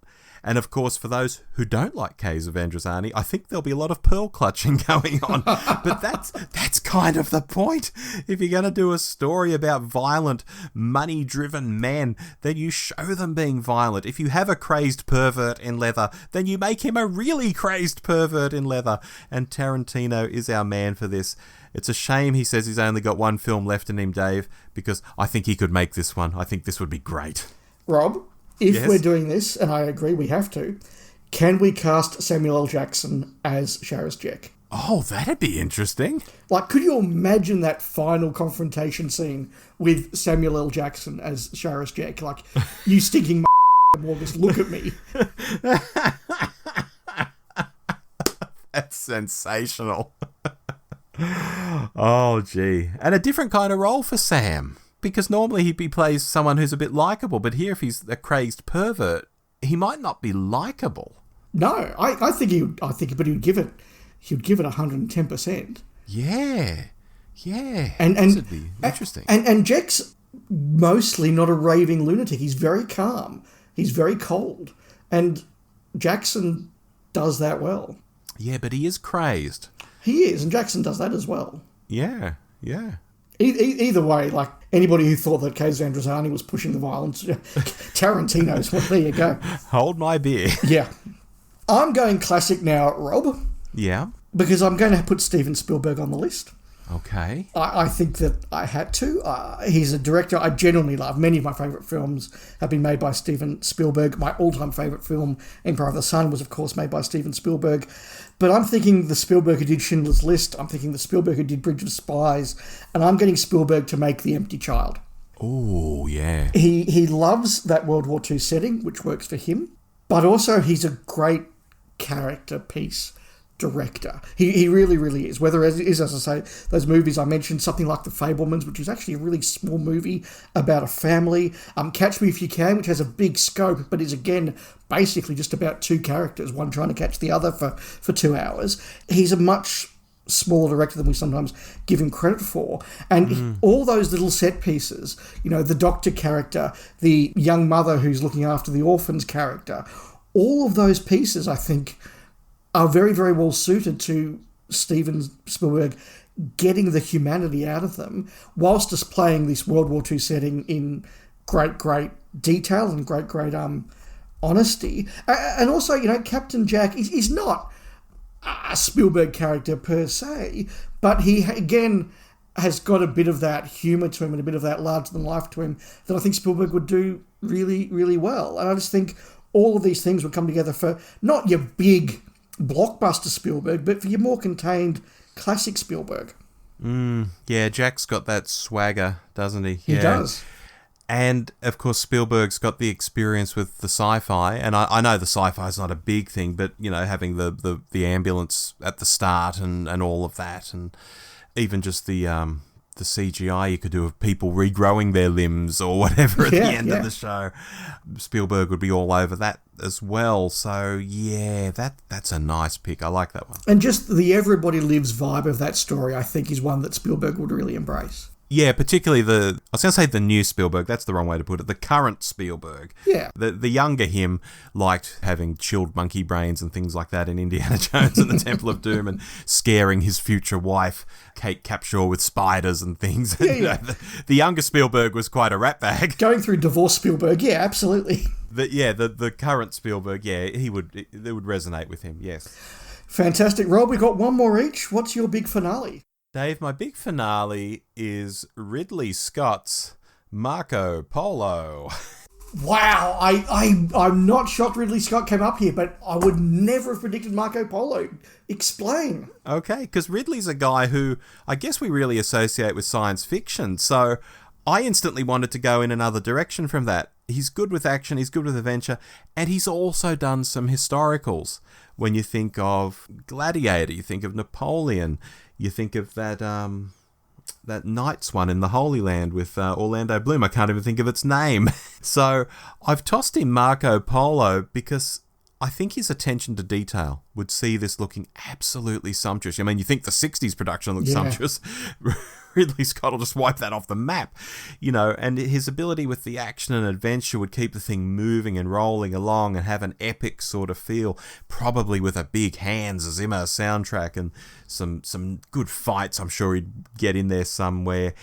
And of course, for those who don't like Caves of Androzani, I think there'll be a lot of pearl clutching going on. But that's kind of the point. If you're going to do a story about violent, money-driven men, then you show them being violent. If you have a crazed pervert in leather, then you make him a really crazed pervert in leather. And Tarantino is our man for this. It's a shame he says he's only got one film left in him, Dave, because I think he could make this one. I think this would be great. Rob? If yes? We're doing this, and I agree we have to, can we cast Samuel L. Jackson as Sharaz Jek? Oh, that'd be interesting. Like, could you imagine that final confrontation scene with Samuel L. Jackson as Sharaz Jek? Like, you stinking Morgus, look at me. That's sensational. Oh, gee. And a different kind of role for Sam. Because normally he plays someone who's a bit likeable, but here if he's a crazed pervert, he might not be likeable. No, I think he would give it 110%. Yeah. And this would be interesting. And Jek's mostly not a raving lunatic. He's very calm. He's very cold. And Jackson does that well. Yeah, but he is crazed. He is, and Jackson does that as well. Yeah. Either way, like, anybody who thought that Caves of Androzani was pushing the violence, Tarantino's, well, there you go. Hold my beer. Yeah. I'm going classic now, Rob. Yeah. Because I'm going to put Steven Spielberg on the list. Okay. I think that I had to. He's a director I genuinely love. Many of my favourite films have been made by Steven Spielberg. My all-time favourite film, Empire of the Sun, was, of course, made by Steven Spielberg. But I'm thinking the Spielberg who did Schindler's List. I'm thinking the Spielberg who did Bridge of Spies. And I'm getting Spielberg to make The Empty Child. Oh, yeah. He loves that World War II setting, which works for him. But also he's a great character piece director. He really, really is. Whether it is, as I say, those movies I mentioned, something like The Fabelmans, which is actually a really small movie about a family. Catch Me If You Can, which has a big scope, but is, again, basically just about two characters, one trying to catch the other for 2 hours. He's a much smaller director than we sometimes give him credit for. And all those little set pieces, the doctor character, the young mother who's looking after the orphans character, all of those pieces, I think, are very, very well suited to Steven Spielberg getting the humanity out of them whilst displaying this World War II setting in great, great detail and great, great honesty. And also, Captain Jack is not a Spielberg character per se, but he, again, has got a bit of that humour to him and a bit of that larger-than-life to him that I think Spielberg would do really, really well. And I just think all of these things would come together for not your big blockbuster Spielberg, but for your more contained classic Spielberg. Yeah, Jack's got that swagger, doesn't he? He does. And, of course, Spielberg's got the experience with the sci-fi. And I know the sci-fi is not a big thing, but, you know, having the ambulance at the start and all of that. And even just the CGI you could do of people regrowing their limbs or whatever at the end of the show. Spielberg would be all over that as well. So, yeah, that's a nice pick. I like that one. And just the Everybody Lives vibe of that story, I think, is one that Spielberg would really embrace. Yeah, particularly I was going to say the new Spielberg, that's the wrong way to put it, the current Spielberg. Yeah. The younger him liked having chilled monkey brains and things like that in Indiana Jones and the Temple of Doom and scaring his future wife, Kate Capshaw, with spiders and things. Yeah, and, you know, the younger Spielberg was quite a ratbag. Going through divorce Spielberg, yeah, absolutely. The current Spielberg, yeah, it would resonate with him, yes. Fantastic. Rob, we've got one more each. What's your big finale? Dave, my big finale is Ridley Scott's Marco Polo. Wow, I'm not shocked Ridley Scott came up here, but I would never have predicted Marco Polo. Explain. Okay, because Ridley's a guy who I guess we really associate with science fiction, so I instantly wanted to go in another direction from that. He's good with action, he's good with adventure, and he's also done some historicals. When you think of Gladiator, you think of Napoleon, you think of that Knights one in the Holy Land with Orlando Bloom. I can't even think of its name. So I've tossed in Marco Polo because I think his attention to detail would see this looking absolutely sumptuous. I mean, you think the 60s production looks sumptuous. Ridley Scott will just wipe that off the map, you know, and his ability with the action and adventure would keep the thing moving and rolling along and have an epic sort of feel, probably with a big Hans Zimmer soundtrack and some good fights I'm sure he'd get in there somewhere.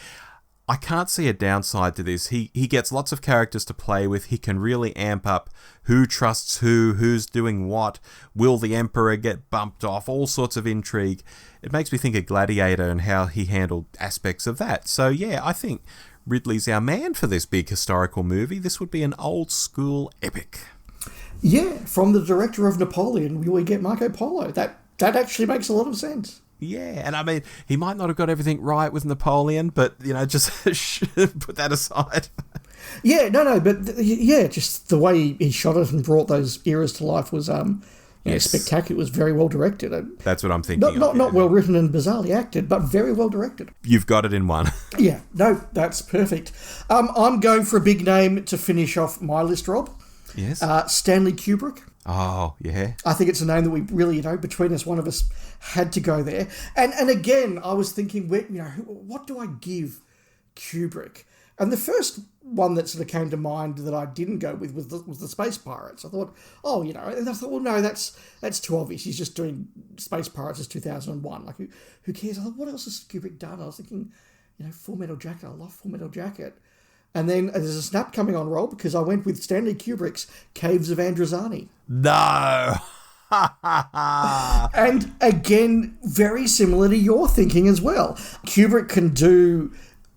I can't see a downside to this. He gets lots of characters to play with. He can really amp up who trusts who's doing what. Will the Emperor get bumped off? All sorts of intrigue. It makes me think of Gladiator and how he handled aspects of that. So yeah, I think Ridley's our man for this big historical movie. This would be an old school epic. Yeah, from the director of Napoleon, we get Marco Polo. That actually makes a lot of sense. Yeah, and I mean, he might not have got everything right with Napoleon, but, you know, just put that aside. Yeah, no, but just the way he shot it and brought those eras to life was spectacular. It was very well directed. That's what I'm thinking. Not well written and bizarrely acted, but very well directed. You've got it in one. Yeah, no, that's perfect. I'm going for a big name to finish off my list, Rob. Yes. Stanley Kubrick. Oh, yeah. I think it's a name that we really, between us, one of us had to go there. And again, I was thinking, what do I give Kubrick? And the first one that sort of came to mind that I didn't go with was the Space Pirates. I thought, and I thought, well, no, that's too obvious. He's just doing Space Pirates as 2001. Like, who cares? I thought, what else has Kubrick done? I was thinking, Full Metal Jacket. I love Full Metal Jacket. And then there's a snap coming on, Rob, because I went with Stanley Kubrick's Caves of Androzani. No! And again, very similar to your thinking as well. Kubrick can do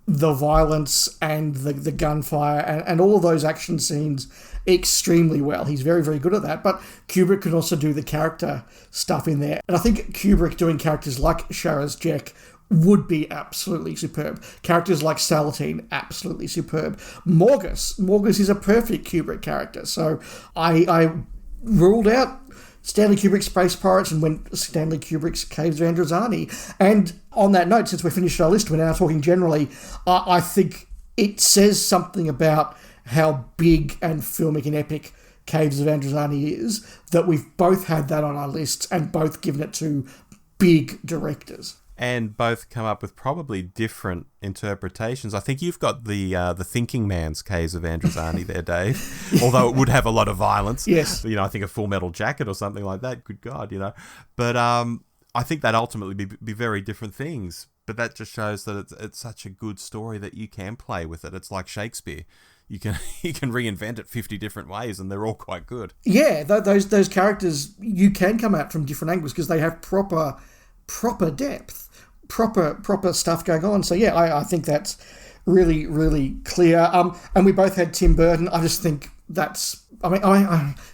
the violence and the gunfire and all of those action scenes extremely well. He's very, very good at that. But Kubrick can also do the character stuff in there. And I think Kubrick doing characters like Sharaz Jek would be absolutely superb. Characters like Salatine, absolutely superb. Morgus is a perfect Kubrick character. So I ruled out Stanley Kubrick's Space Pirates and went Stanley Kubrick's Caves of Androzani. And on that note, since we finished our list, we're now talking generally, I think it says something about how big and filmic and epic Caves of Androzani is that we've both had that on our lists and both given it to big directors. And both come up with probably different interpretations. I think you've got the Thinking Man's Caves of Androzani there, Dave. Although it would have a lot of violence. Yes. I think a Full Metal Jacket or something like that. Good God, But I think that ultimately be very different things. But that just shows that it's such a good story that you can play with it. It's like Shakespeare. you can you can reinvent it 50 different ways, and they're all quite good. Yeah, those characters, you can come at from different angles because they have proper depth, proper stuff going on. So yeah, I think that's really, really clear. And we both had Tim Burton. I just think that's... I mean,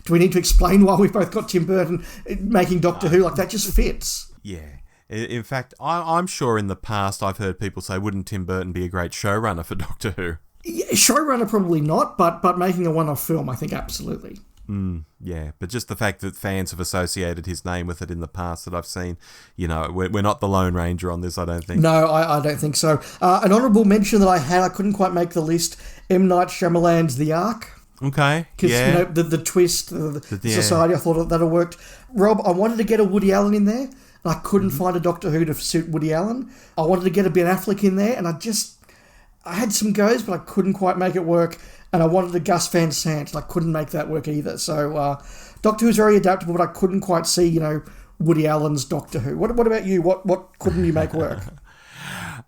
do we need to explain why we've both got Tim Burton making Doctor Who? Like, that just fits. Yeah. In fact, I'm sure in the past I've heard people say, wouldn't Tim Burton be a great showrunner for Doctor Who? Yeah, showrunner probably not, but making a one-off film, I think absolutely. Yeah, but just the fact that fans have associated his name with it in the past that I've seen, we're not the Lone Ranger on this, I don't think. No, I don't think so. An honourable mention that I couldn't quite make the list, M. Night Shyamalan's The Ark. Okay, because the twist, the society, I thought that had worked. Rob, I wanted to get a Woody Allen in there, and I couldn't find a Doctor Who to suit Woody Allen. I wanted to get a Ben Affleck in there, and I had some goes, but I couldn't quite make it work. And I wanted a Gus Van Sant, and I couldn't make that work either. So Doctor Who's very adaptable, but I couldn't quite see, Woody Allen's Doctor Who. What about you? What couldn't you make work?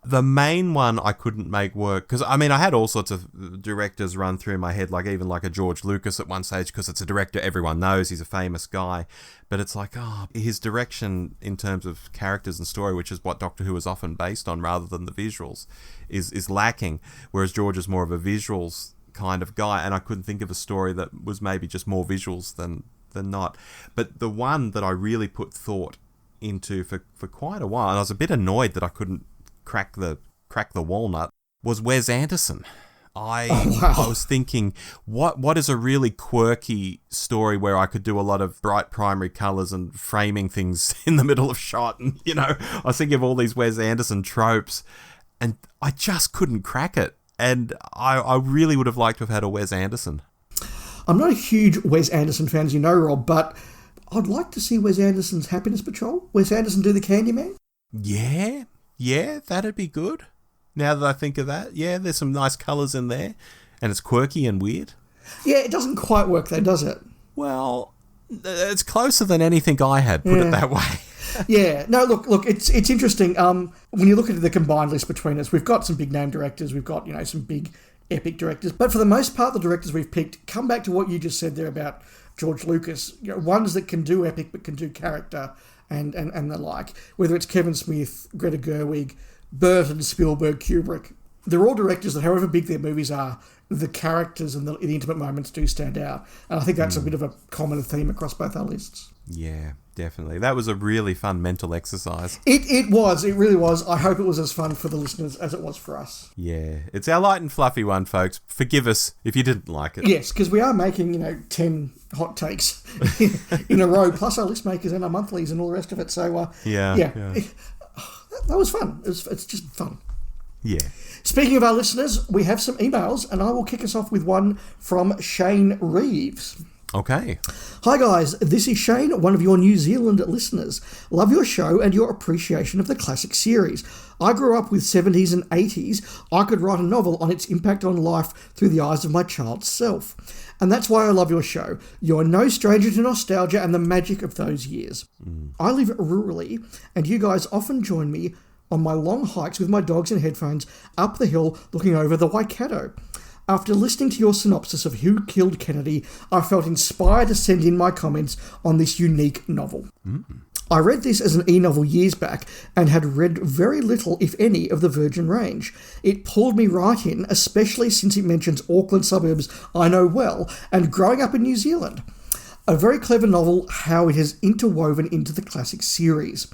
The main one I couldn't make work, because, I mean, I had all sorts of directors run through my head, even like a George Lucas at one stage, because it's a director everyone knows, he's a famous guy. But it's like, his direction in terms of characters and story, which is what Doctor Who is often based on rather than the visuals, is lacking. Whereas George is more of a visuals kind of guy, and I couldn't think of a story that was maybe just more visuals than not. But the one that I really put thought into for quite a while, and I was a bit annoyed that I couldn't crack the walnut, was Wes Anderson. I was thinking, what is a really quirky story where I could do a lot of bright primary colours and framing things in the middle of shot, and I was thinking of all these Wes Anderson tropes, and I just couldn't crack it. And I really would have liked to have had a Wes Anderson. I'm not a huge Wes Anderson fan, as you know, Rob, but I'd like to see Wes Anderson's Happiness Patrol. Wes Anderson do the Candyman? Yeah, that'd be good. Now that I think of that, yeah, there's some nice colours in there, and it's quirky and weird. Yeah, it doesn't quite work though, does it? Well, it's closer than anything I had, put it that way. Yeah, no, look, it's interesting. When you look at the combined list between us, we've got some big name directors, we've got, some big epic directors, but for the most part, the directors we've picked come back to what you just said there about George Lucas, ones that can do epic but can do character and the like, whether it's Kevin Smith, Greta Gerwig, Burton, Spielberg, Kubrick. They're all directors that, however big their movies are, the characters and the intimate moments do stand out. And I think that's a bit of a common theme across both our lists. Yeah, definitely. That was a really fun mental exercise. It was. It really was. I hope it was as fun for the listeners as it was for us. Yeah. It's our light and fluffy one, folks. Forgive us if you didn't like it. Yes, because we are making, 10 hot takes in a row, plus our list makers and our monthlies and all the rest of it. So, yeah. That was fun. It's just fun. Yeah. Speaking of our listeners, we have some emails, and I will kick us off with one from Shane Reeves. Okay. Hi guys, this is Shane, one of your New Zealand listeners. Love your show and your appreciation of the classic series. I grew up with 70s and 80s. I could write a novel on its impact on life through the eyes of my child's self. And that's why I love your show. You're no stranger to nostalgia and the magic of those years. I live rurally, and you guys often join me on my long hikes with my dogs and headphones up the hill looking over the Waikato. After listening to your synopsis of Who Killed Kennedy, I felt inspired to send in my comments on this unique novel. I read this as an e-novel years back and had read very little, if any, of the Virgin Range. It pulled me right in, especially since it mentions Auckland suburbs I know well and growing up in New Zealand. A very clever novel, how it has interwoven into the classic series.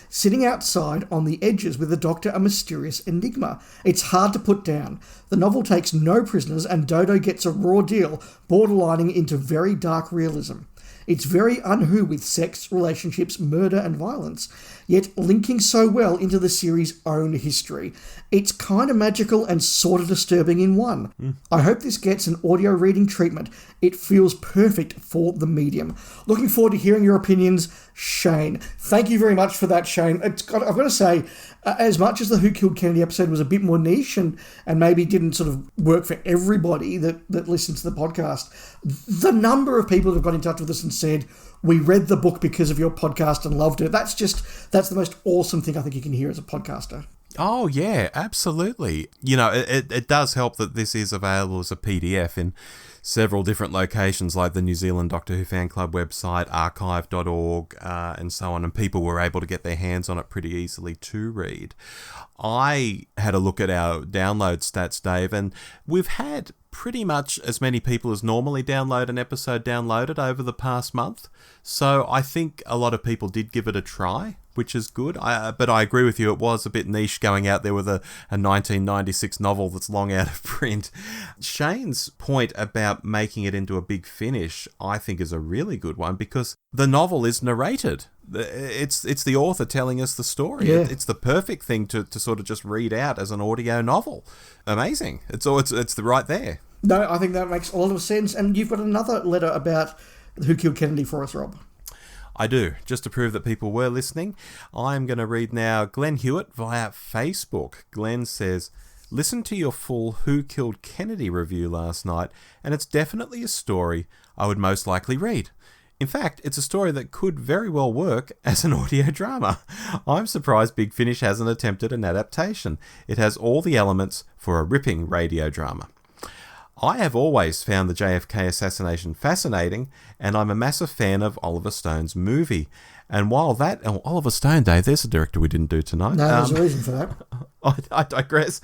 Sitting outside on the edges with the Doctor a mysterious enigma. It's hard to put down. The novel takes no prisoners and Dodo gets a raw deal, borderlining into very dark realism. It's very un-Who with sex, relationships, murder and violence, yet linking so well into the series' own history. It's kind of magical and sort of disturbing in one. I hope this gets an audio reading treatment. It feels perfect for the medium. Looking forward to hearing your opinions, Shane. Thank you very much for that, Shane. I've got to say, as much as the Who Killed Kennedy episode was a bit more niche and maybe didn't sort of work for everybody that listens to the podcast, the number of people that have got in touch with us and said, we read the book because of your podcast and loved it. That's the most awesome thing I think you can hear as a podcaster. Oh, yeah, absolutely. You know, it does help that this is available as a PDF in several different locations like the New Zealand Doctor Who Fan Club website, archive.org, and so on, and people were able to get their hands on it pretty easily to read. I had a look at our download stats, Dave, and we've had pretty much as many people as normally download an episode downloaded over the past month. So I think a lot of people did give it a try, which is good. But I agree with you, it was a bit niche going out there with a 1996 novel that's long out of print. Shane's point about making it into a big finish, I think, is a really good one, because the novel is narrated. It's the author telling us the story. Yeah. It's the perfect thing to sort of just read out as an audio novel. Amazing. It's right there. No, I think that makes a lot of sense. And you've got another letter about Who Killed Kennedy for us, Rob. I do. Just to prove that people were listening, I'm going to read now Glenn Hewitt via Facebook. Glenn says, "Listen to your full Who Killed Kennedy review last night, and it's definitely a story I would most likely read. In fact, it's a story that could very well work as an audio drama. I'm surprised Big Finish hasn't attempted an adaptation. It has all the elements for a ripping radio drama. I have always found the JFK assassination fascinating, and I'm a massive fan of Oliver Stone's movie. And while that... Oh, Oliver Stone, Dave, there's a director we didn't do tonight. No, there's a reason for that. I digress.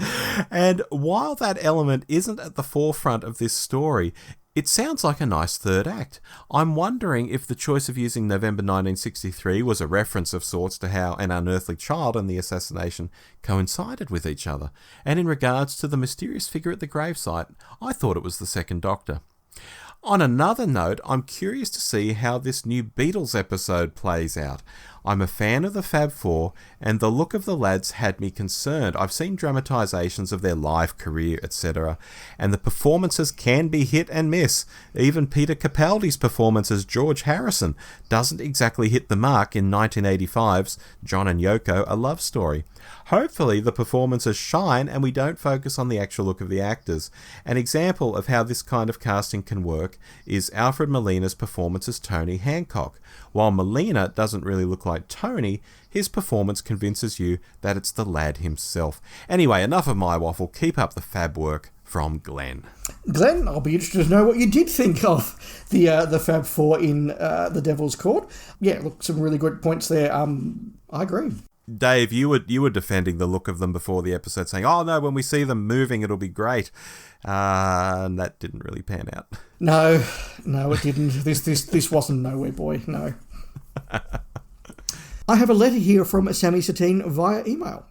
And while that element isn't at the forefront of this story, it sounds like a nice third act. I'm wondering if the choice of using November 1963 was a reference of sorts to how an unearthly child and the assassination coincided with each other. And in regards to the mysterious figure at the gravesite, I thought it was the second Doctor. On another note, I'm curious to see how this new Beatles episode plays out. I'm a fan of the Fab Four, and the look of the lads had me concerned. I've seen dramatisations of their life, career, etc., and the performances can be hit and miss. Even Peter Capaldi's performance as George Harrison doesn't exactly hit the mark in 1985's John and Yoko, A Love Story. Hopefully the performances shine and we don't focus on the actual look of the actors. An example of how this kind of casting can work is Alfred Molina's performance as Tony Hancock. While Molina doesn't really look like Tony, his performance convinces you that it's the lad himself. Anyway, enough of my waffle. Keep up the fab work. From Glenn. Glenn, I'll be interested to know what you did think of the Fab Four in The Devil's Court. Yeah, look, some really good points there. I agree. Dave, you were defending the look of them before the episode, saying, "Oh no, when we see them moving, it'll be great," and that didn't really pan out. No, it didn't. This wasn't Nowhere Boy. No. I have a letter here from Sammy Satine via email.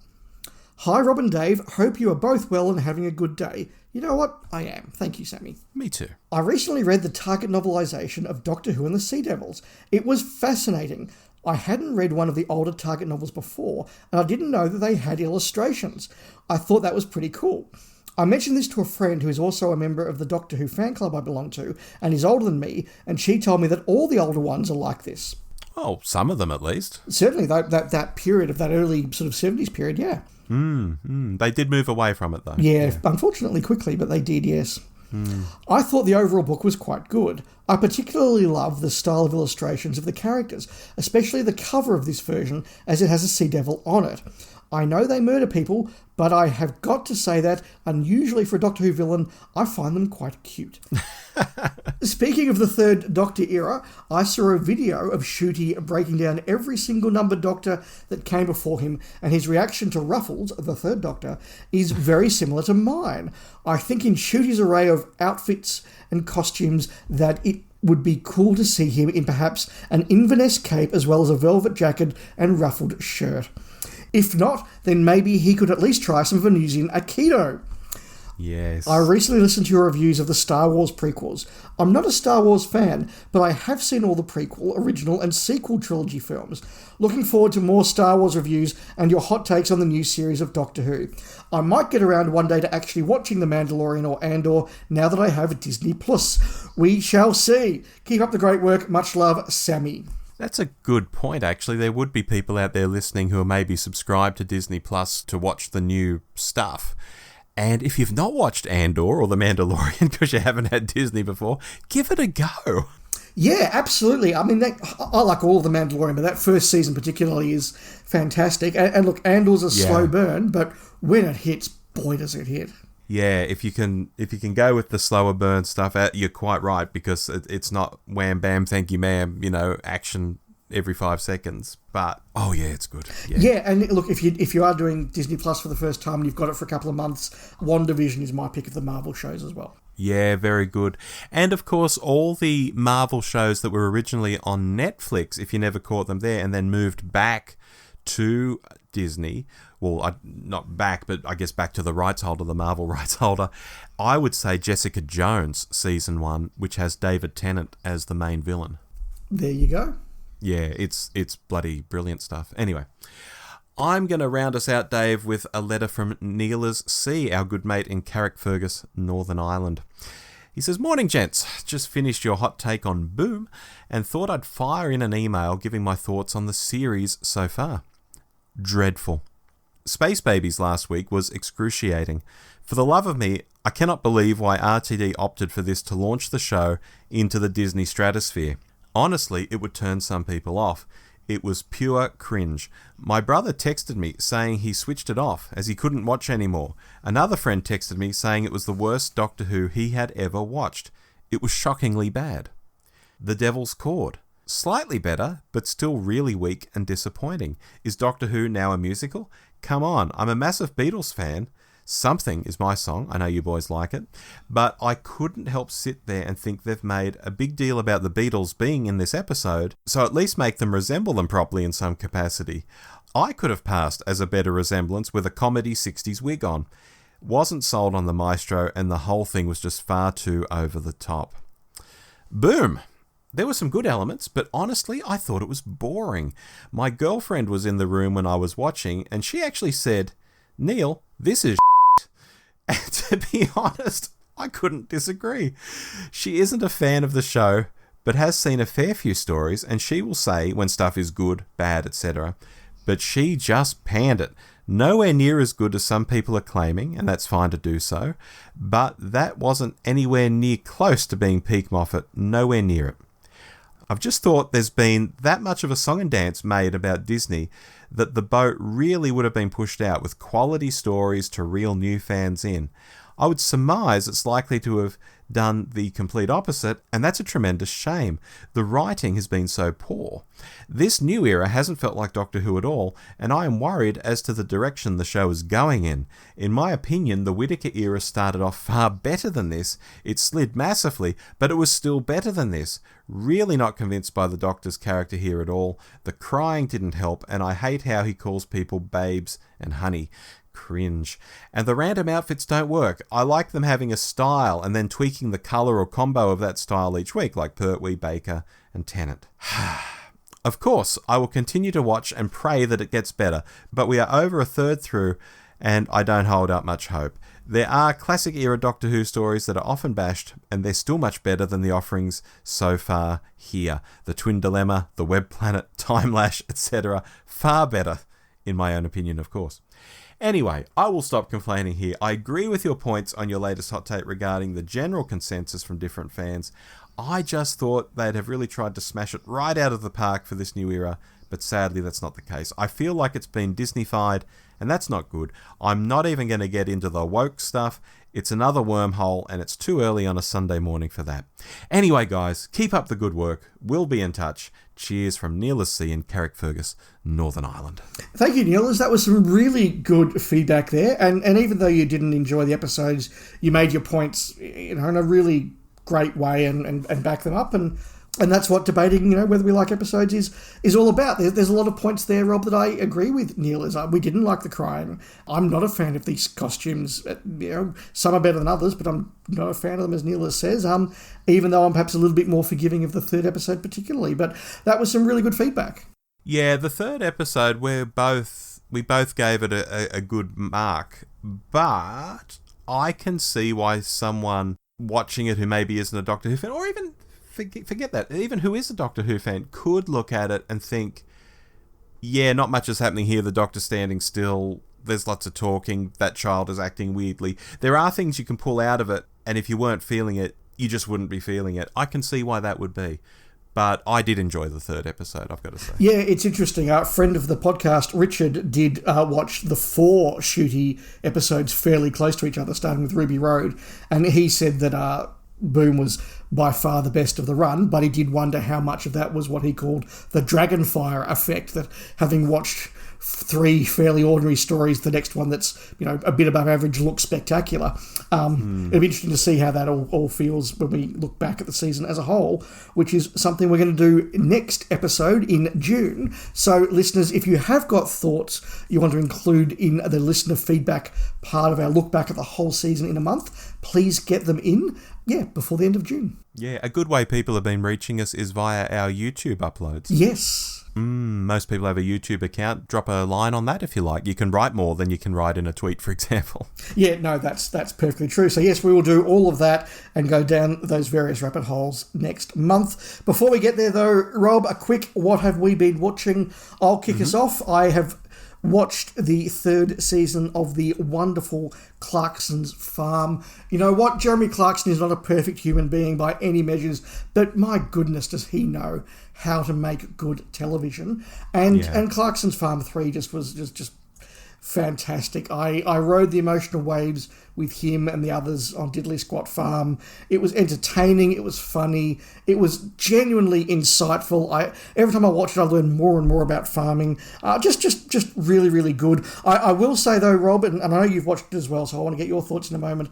Hi, Rob and Dave. Hope you are both well and having a good day. You know what? I am. Thank you, Sammy. Me too. I recently read the Target novelisation of Doctor Who and the Sea Devils. It was fascinating. I hadn't read one of the older Target novels before, and I didn't know that they had illustrations. I thought that was pretty cool. I mentioned this to a friend who is also a member of the Doctor Who fan club I belong to, and is older than me, and she told me that all the older ones are like this. Oh, some of them at least. Certainly, that period of that early sort of 70s period, yeah. They did move away from it, though. Yeah, unfortunately quickly, but they did, yes. I thought the overall book was quite good. I particularly love the style of illustrations of the characters, especially the cover of this version, as it has a sea devil on it. I know they murder people, but I have got to say that, unusually for a Doctor Who villain, I find them quite cute. Speaking of the third Doctor era, I saw a video of Ncuti breaking down every single numbered Doctor that came before him, and his reaction to Ruffles, the third Doctor, is very similar to mine. I think in Ncuti's array of outfits and costumes that it would be cool to see him in perhaps an Inverness cape as well as a velvet jacket and ruffled shirt. If not, then maybe he could at least try some Venusian Aikido. Yes. I recently listened to your reviews of the Star Wars prequels. I'm not a Star Wars fan, but I have seen all the prequel, original, and sequel trilogy films. Looking forward to more Star Wars reviews and your hot takes on the new series of Doctor Who. I might get around one day to actually watching The Mandalorian or Andor now that I have Disney+. We shall see. Keep up the great work. Much love, Sammy. That's a good point, actually. There would be people out there listening who are maybe subscribed to Disney Plus to watch the new stuff. And if you've not watched Andor or The Mandalorian because you haven't had Disney before, give it a go. Yeah, absolutely. I mean, I like all of The Mandalorian, but that first season particularly is fantastic. And look, Andor's a slow burn, but when it hits, boy, does it hit. Yeah, if you can go with the slower burn stuff, you're quite right, because it's not wham bam thank you ma'am, action every 5 seconds. But oh yeah, it's good. Yeah, and look, if you are doing Disney Plus for the first time and you've got it for a couple of months, WandaVision is my pick of the Marvel shows as well. Yeah, very good. And of course, all the Marvel shows that were originally on Netflix, if you never caught them there, and then moved back to Disney. Well, not back, but I guess back to the rights holder, the Marvel rights holder. I would say Jessica Jones season 1, which has David Tennant as the main villain. There you go. Yeah, it's bloody brilliant stuff. Anyway, I'm going to round us out, Dave, with a letter from Neilers C, our good mate in Carrickfergus, Northern Ireland. He says, "Morning, gents. Just finished your hot take on Boom and thought I'd fire in an email giving my thoughts on the series so far. Dreadful. Space Babies last week was excruciating. For the love of me, I cannot believe why RTD opted for this to launch the show into the Disney stratosphere. Honestly, it would turn some people off. It was pure cringe. My brother texted me saying he switched it off as he couldn't watch anymore. Another friend texted me saying it was the worst Doctor Who he had ever watched. It was shockingly bad. The Devil's Chord. Slightly better, but still really weak and disappointing. Is Doctor Who now a musical? Come on, I'm a massive Beatles fan. Something is my song, I know you boys like it, but I couldn't help sit there and think they've made a big deal about the Beatles being in this episode, so at least make them resemble them properly in some capacity. I could have passed as a better resemblance with a comedy 60s wig on. Wasn't sold on the maestro, and the whole thing was just far too over the top. Boom! There were some good elements, but honestly, I thought it was boring. My girlfriend was in the room when I was watching, and she actually said, "Neil, this is shit." And to be honest, I couldn't disagree. She isn't a fan of the show, but has seen a fair few stories, and she will say when stuff is good, bad, etc. But she just panned it. Nowhere near as good as some people are claiming, and that's fine to do so, but that wasn't anywhere near close to being peak Moffat, nowhere near it. I've just thought there's been that much of a song and dance made about Disney that the boat really would have been pushed out with quality stories to reel new fans in. I would surmise it's likely to have done the complete opposite, and that's a tremendous shame. The writing has been so poor. This new era hasn't felt like Doctor Who at all, and I am worried as to the direction the show is going in. In my opinion, the Whittaker era started off far better than this. It slid massively, but it was still better than this. Really not convinced by the Doctor's character here at all. The crying didn't help, and I hate how he calls people babes and honey. Cringe. And the random outfits don't work. I like them having a style and then tweaking the colour or combo of that style each week, like Pertwee, Baker and Tennant. Of course, I will continue to watch and pray that it gets better, but we are over a third through and I don't hold up much hope. There are classic era Doctor Who stories that are often bashed, and they're still much better than the offerings so far here. The Twin Dilemma, The Web Planet, Time Lash, etc. Far better, in my own opinion, of course. Anyway, I will stop complaining here. I agree with your points on your latest hot take regarding the general consensus from different fans. I just thought they'd have really tried to smash it right out of the park for this new era, but sadly that's not the case. I feel like it's been Disney-fied, and that's not good. I'm not even going to get into the woke stuff. It's another wormhole, and it's too early on a Sunday morning for that. Anyway, guys, keep up the good work. We'll be in touch. Cheers from Neil C. in Carrickfergus, Northern Ireland. Thank you, Neil. That was some really good feedback there. And even though you didn't enjoy the episodes, you made your points, in a really great way and back them up. And that's what debating, whether we like episodes is all about. There's a lot of points there, Rob, that I agree with Neil. We didn't like the crying. I'm not a fan of these costumes. Some are better than others, but I'm not a fan of them, as Neil says. Even though I'm perhaps a little bit more forgiving of the third episode particularly. But that was some really good feedback. Yeah, the third episode, we both gave it a good mark, but I can see why someone watching it who maybe isn't a Doctor Who fan, or even forget that, even who is a Doctor Who fan, could look at it and think, yeah, not much is happening here, the Doctor's standing still, there's lots of talking, that child is acting weirdly. There are things you can pull out of it, and if you weren't feeling it, you just wouldn't be feeling it. I can see why that would be. But I did enjoy the third episode, I've got to say. Yeah, it's interesting. A friend of the podcast, Richard, did watch the 4 Ncuti episodes fairly close to each other, starting with Ruby Road, and he said that Boom was by far the best of the run, but he did wonder how much of that was what he called the Dragonfire effect, that having watched 3 fairly ordinary stories, the next one that's, a bit above average looks spectacular. It'll be interesting to see how that all feels when we look back at the season as a whole, which is something we're going to do next episode in June. So, listeners, if you have got thoughts you want to include in the listener feedback part of our look back at the whole season in a month, please get them in, before the end of June. Yeah, a good way people have been reaching us is via our YouTube uploads. Yes. Most people have a YouTube account. Drop a line on that if you like. You can write more than you can write in a tweet, for example. Yeah, no, that's perfectly true. So yes, we will do all of that and go down those various rabbit holes next month. Before we get there, though, Rob, a quick what have we been watching? I'll kick us off. I have watched the 3rd season of the wonderful Clarkson's Farm. You know what? Jeremy Clarkson is not a perfect human being by any measures, but my goodness, does he know how to make good television. And Clarkson's Farm 3 just was just fantastic. I rode the emotional waves with him and the others on Diddley Squat Farm. It was entertaining, it was funny, it was genuinely insightful. Every time I watched it, I learned more and more about farming. Just really, really good. I will say though, Rob, and I know you've watched it as well, so I want to get your thoughts in a moment.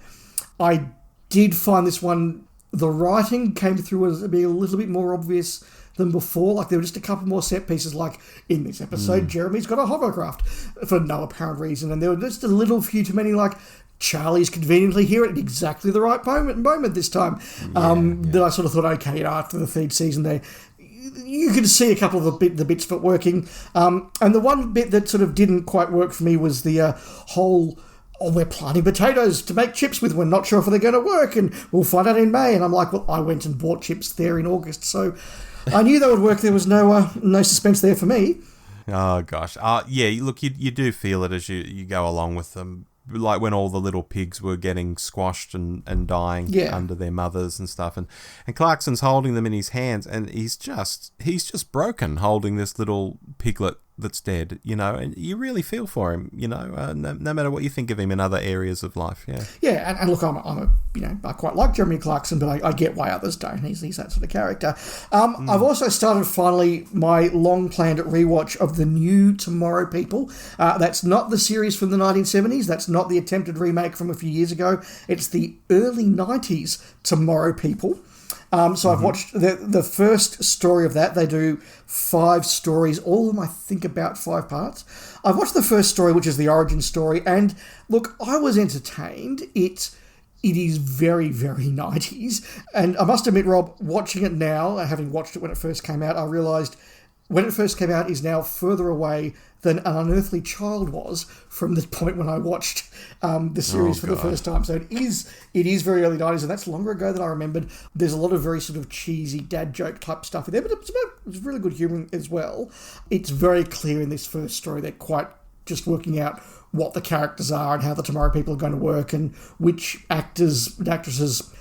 I did find this one, the writing came through as being a little bit more obvious than before. Like, there were just a couple more set pieces, like in this episode, Jeremy's got a hovercraft for no apparent reason, and there were just a little few too many, like, Charlie's conveniently here at exactly the right moment this time. That I sort of thought, okay, after the 3rd season there, you could see a couple of the bits of it working. And the one bit that sort of didn't quite work for me was the whole, we're planting potatoes to make chips with. We're not sure if they're going to work, and we'll find out in May. And I'm like, well, I went and bought chips there in August, so I knew they would work. There was no suspense there for me. Oh, gosh. Look, you do feel it as you go along with them. Like when all the little pigs were getting squashed and dying under their mothers and stuff. And Clarkson's holding them in his hands, and he's just broken holding this little piglet that's dead, and you really feel for him, no matter what you think of him in other areas of life. And look, I quite like Jeremy Clarkson, but I get why others don't. He's that sort of character. I've also started finally my long-planned rewatch of the new Tomorrow People. That's not the series from the 1970s. That's not the attempted remake from a few years ago. It's the early 90s Tomorrow People. So I've watched the first story of that. They do 5 stories, all of them I think about 5 parts. I've watched the first story, which is the origin story, and look, I was entertained. It is very, very 90s. And I must admit, Rob, watching it now, having watched it when it first came out, I realised when it first came out is now further away than An Unearthly Child was from the point when I watched the series for the first time. So it is very early 90s, and that's longer ago than I remembered. There's a lot of very sort of cheesy dad joke type stuff in there, but it's really good humour as well. It's very clear in this first story they're quite just working out what the characters are and how the Tomorrow People are going to work, and which actors and actresses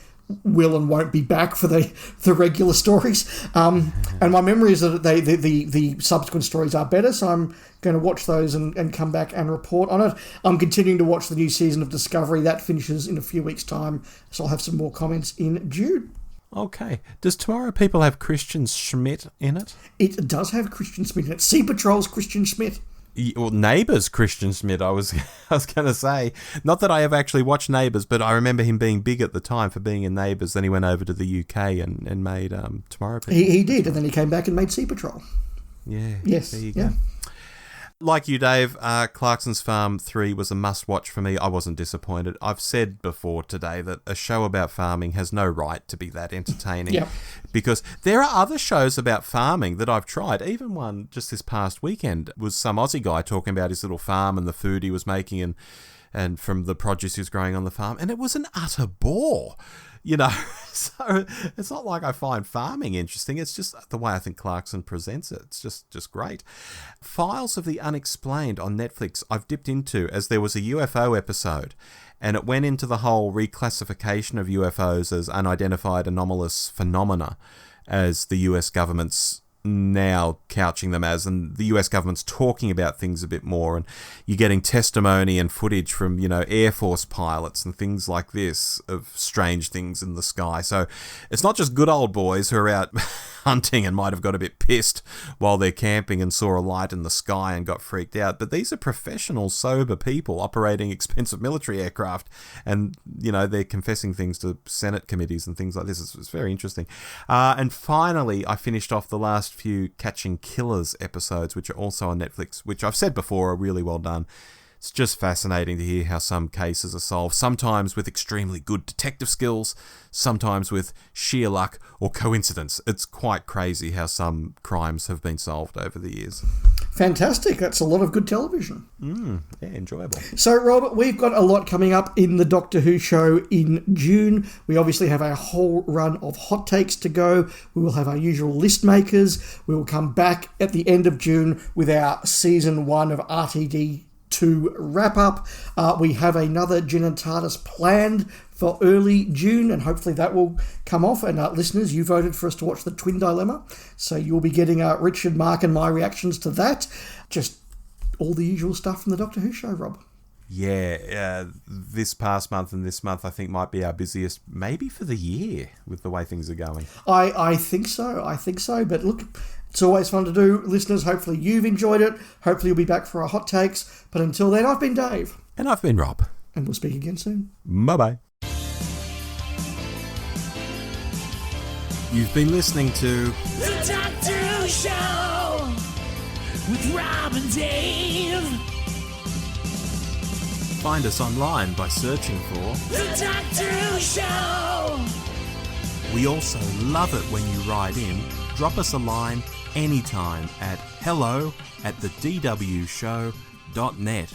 will and won't be back for the regular stories. And my memory is that the subsequent stories are better, so I'm going to watch those and come back and report on it. I'm continuing to watch the new season of Discovery. That finishes in a few weeks' time, so I'll have some more comments in June. Okay. Does Tomorrow People have Christian Schmidt in it? It does have Christian Schmidt in it. Sea Patrol's Christian Schmidt. Well, Neighbours Christian Schmidt, I was going to say. Not that I ever actually watched Neighbours, but I remember him being big at the time for being in Neighbours. Then he went over to the UK and made Tomorrow People. He did, and then he came back and made Sea Patrol. Yeah. Yes. There you go. Like you, Dave, Clarkson's Farm 3 was a must-watch for me. I wasn't disappointed. I've said before today that a show about farming has no right to be that entertaining. Yep. Because there are other shows about farming that I've tried. Even one just this past weekend was some Aussie guy talking about his little farm and the food he was making and from the produce he was growing on the farm. And it was an utter bore. So it's not like I find farming interesting. It's just the way I think Clarkson presents it. It's just great. Files of the Unexplained on Netflix I've dipped into, as there was a UFO episode, and it went into the whole reclassification of UFOs as unidentified anomalous phenomena, as the US government's now couching them as, and the US government's talking about things a bit more, and you're getting testimony and footage from, Air Force pilots and things like this of strange things in the sky. So it's not just good old boys who are out hunting and might have got a bit pissed while they're camping and saw a light in the sky and got freaked out, but these are professional, sober people operating expensive military aircraft, and they're confessing things to Senate committees and things like this. It's very interesting. And finally, I finished off the last few Catching Killers episodes, which are also on Netflix, which I've said before are really well done. It's just fascinating to hear how some cases are solved, sometimes with extremely good detective skills, sometimes with sheer luck or coincidence. It's quite crazy how some crimes have been solved over the years. Fantastic. That's a lot of good television. Yeah, enjoyable. So, Rob, we've got a lot coming up in the Doctor Who show in June. We obviously have a whole run of hot takes to go. We will have our usual list makers. We will come back at the end of June with our season 1 of RTD to wrap up. We have another Gin and TARDIS planned for early June, and hopefully that will come off. And listeners, you voted for us to watch The Twin Dilemma, so you'll be getting Richard, Mark and my reactions to that. Just all the usual stuff from the Doctor Who show, Rob. Yeah, this past month and this month I think might be our busiest, maybe for the year, with the way things are going. I think so. But look, it's always fun to do. Listeners, hopefully you've enjoyed it. Hopefully you'll be back for our hot takes. But until then, I've been Dave. And I've been Rob. And we'll speak again soon. Bye-bye. You've been listening to The Doctor Who Show with Rob and Dave. Find us online by searching for The Doctor Who Show. We also love it when you write in. Drop us a line anytime at hello@thedwshow.net.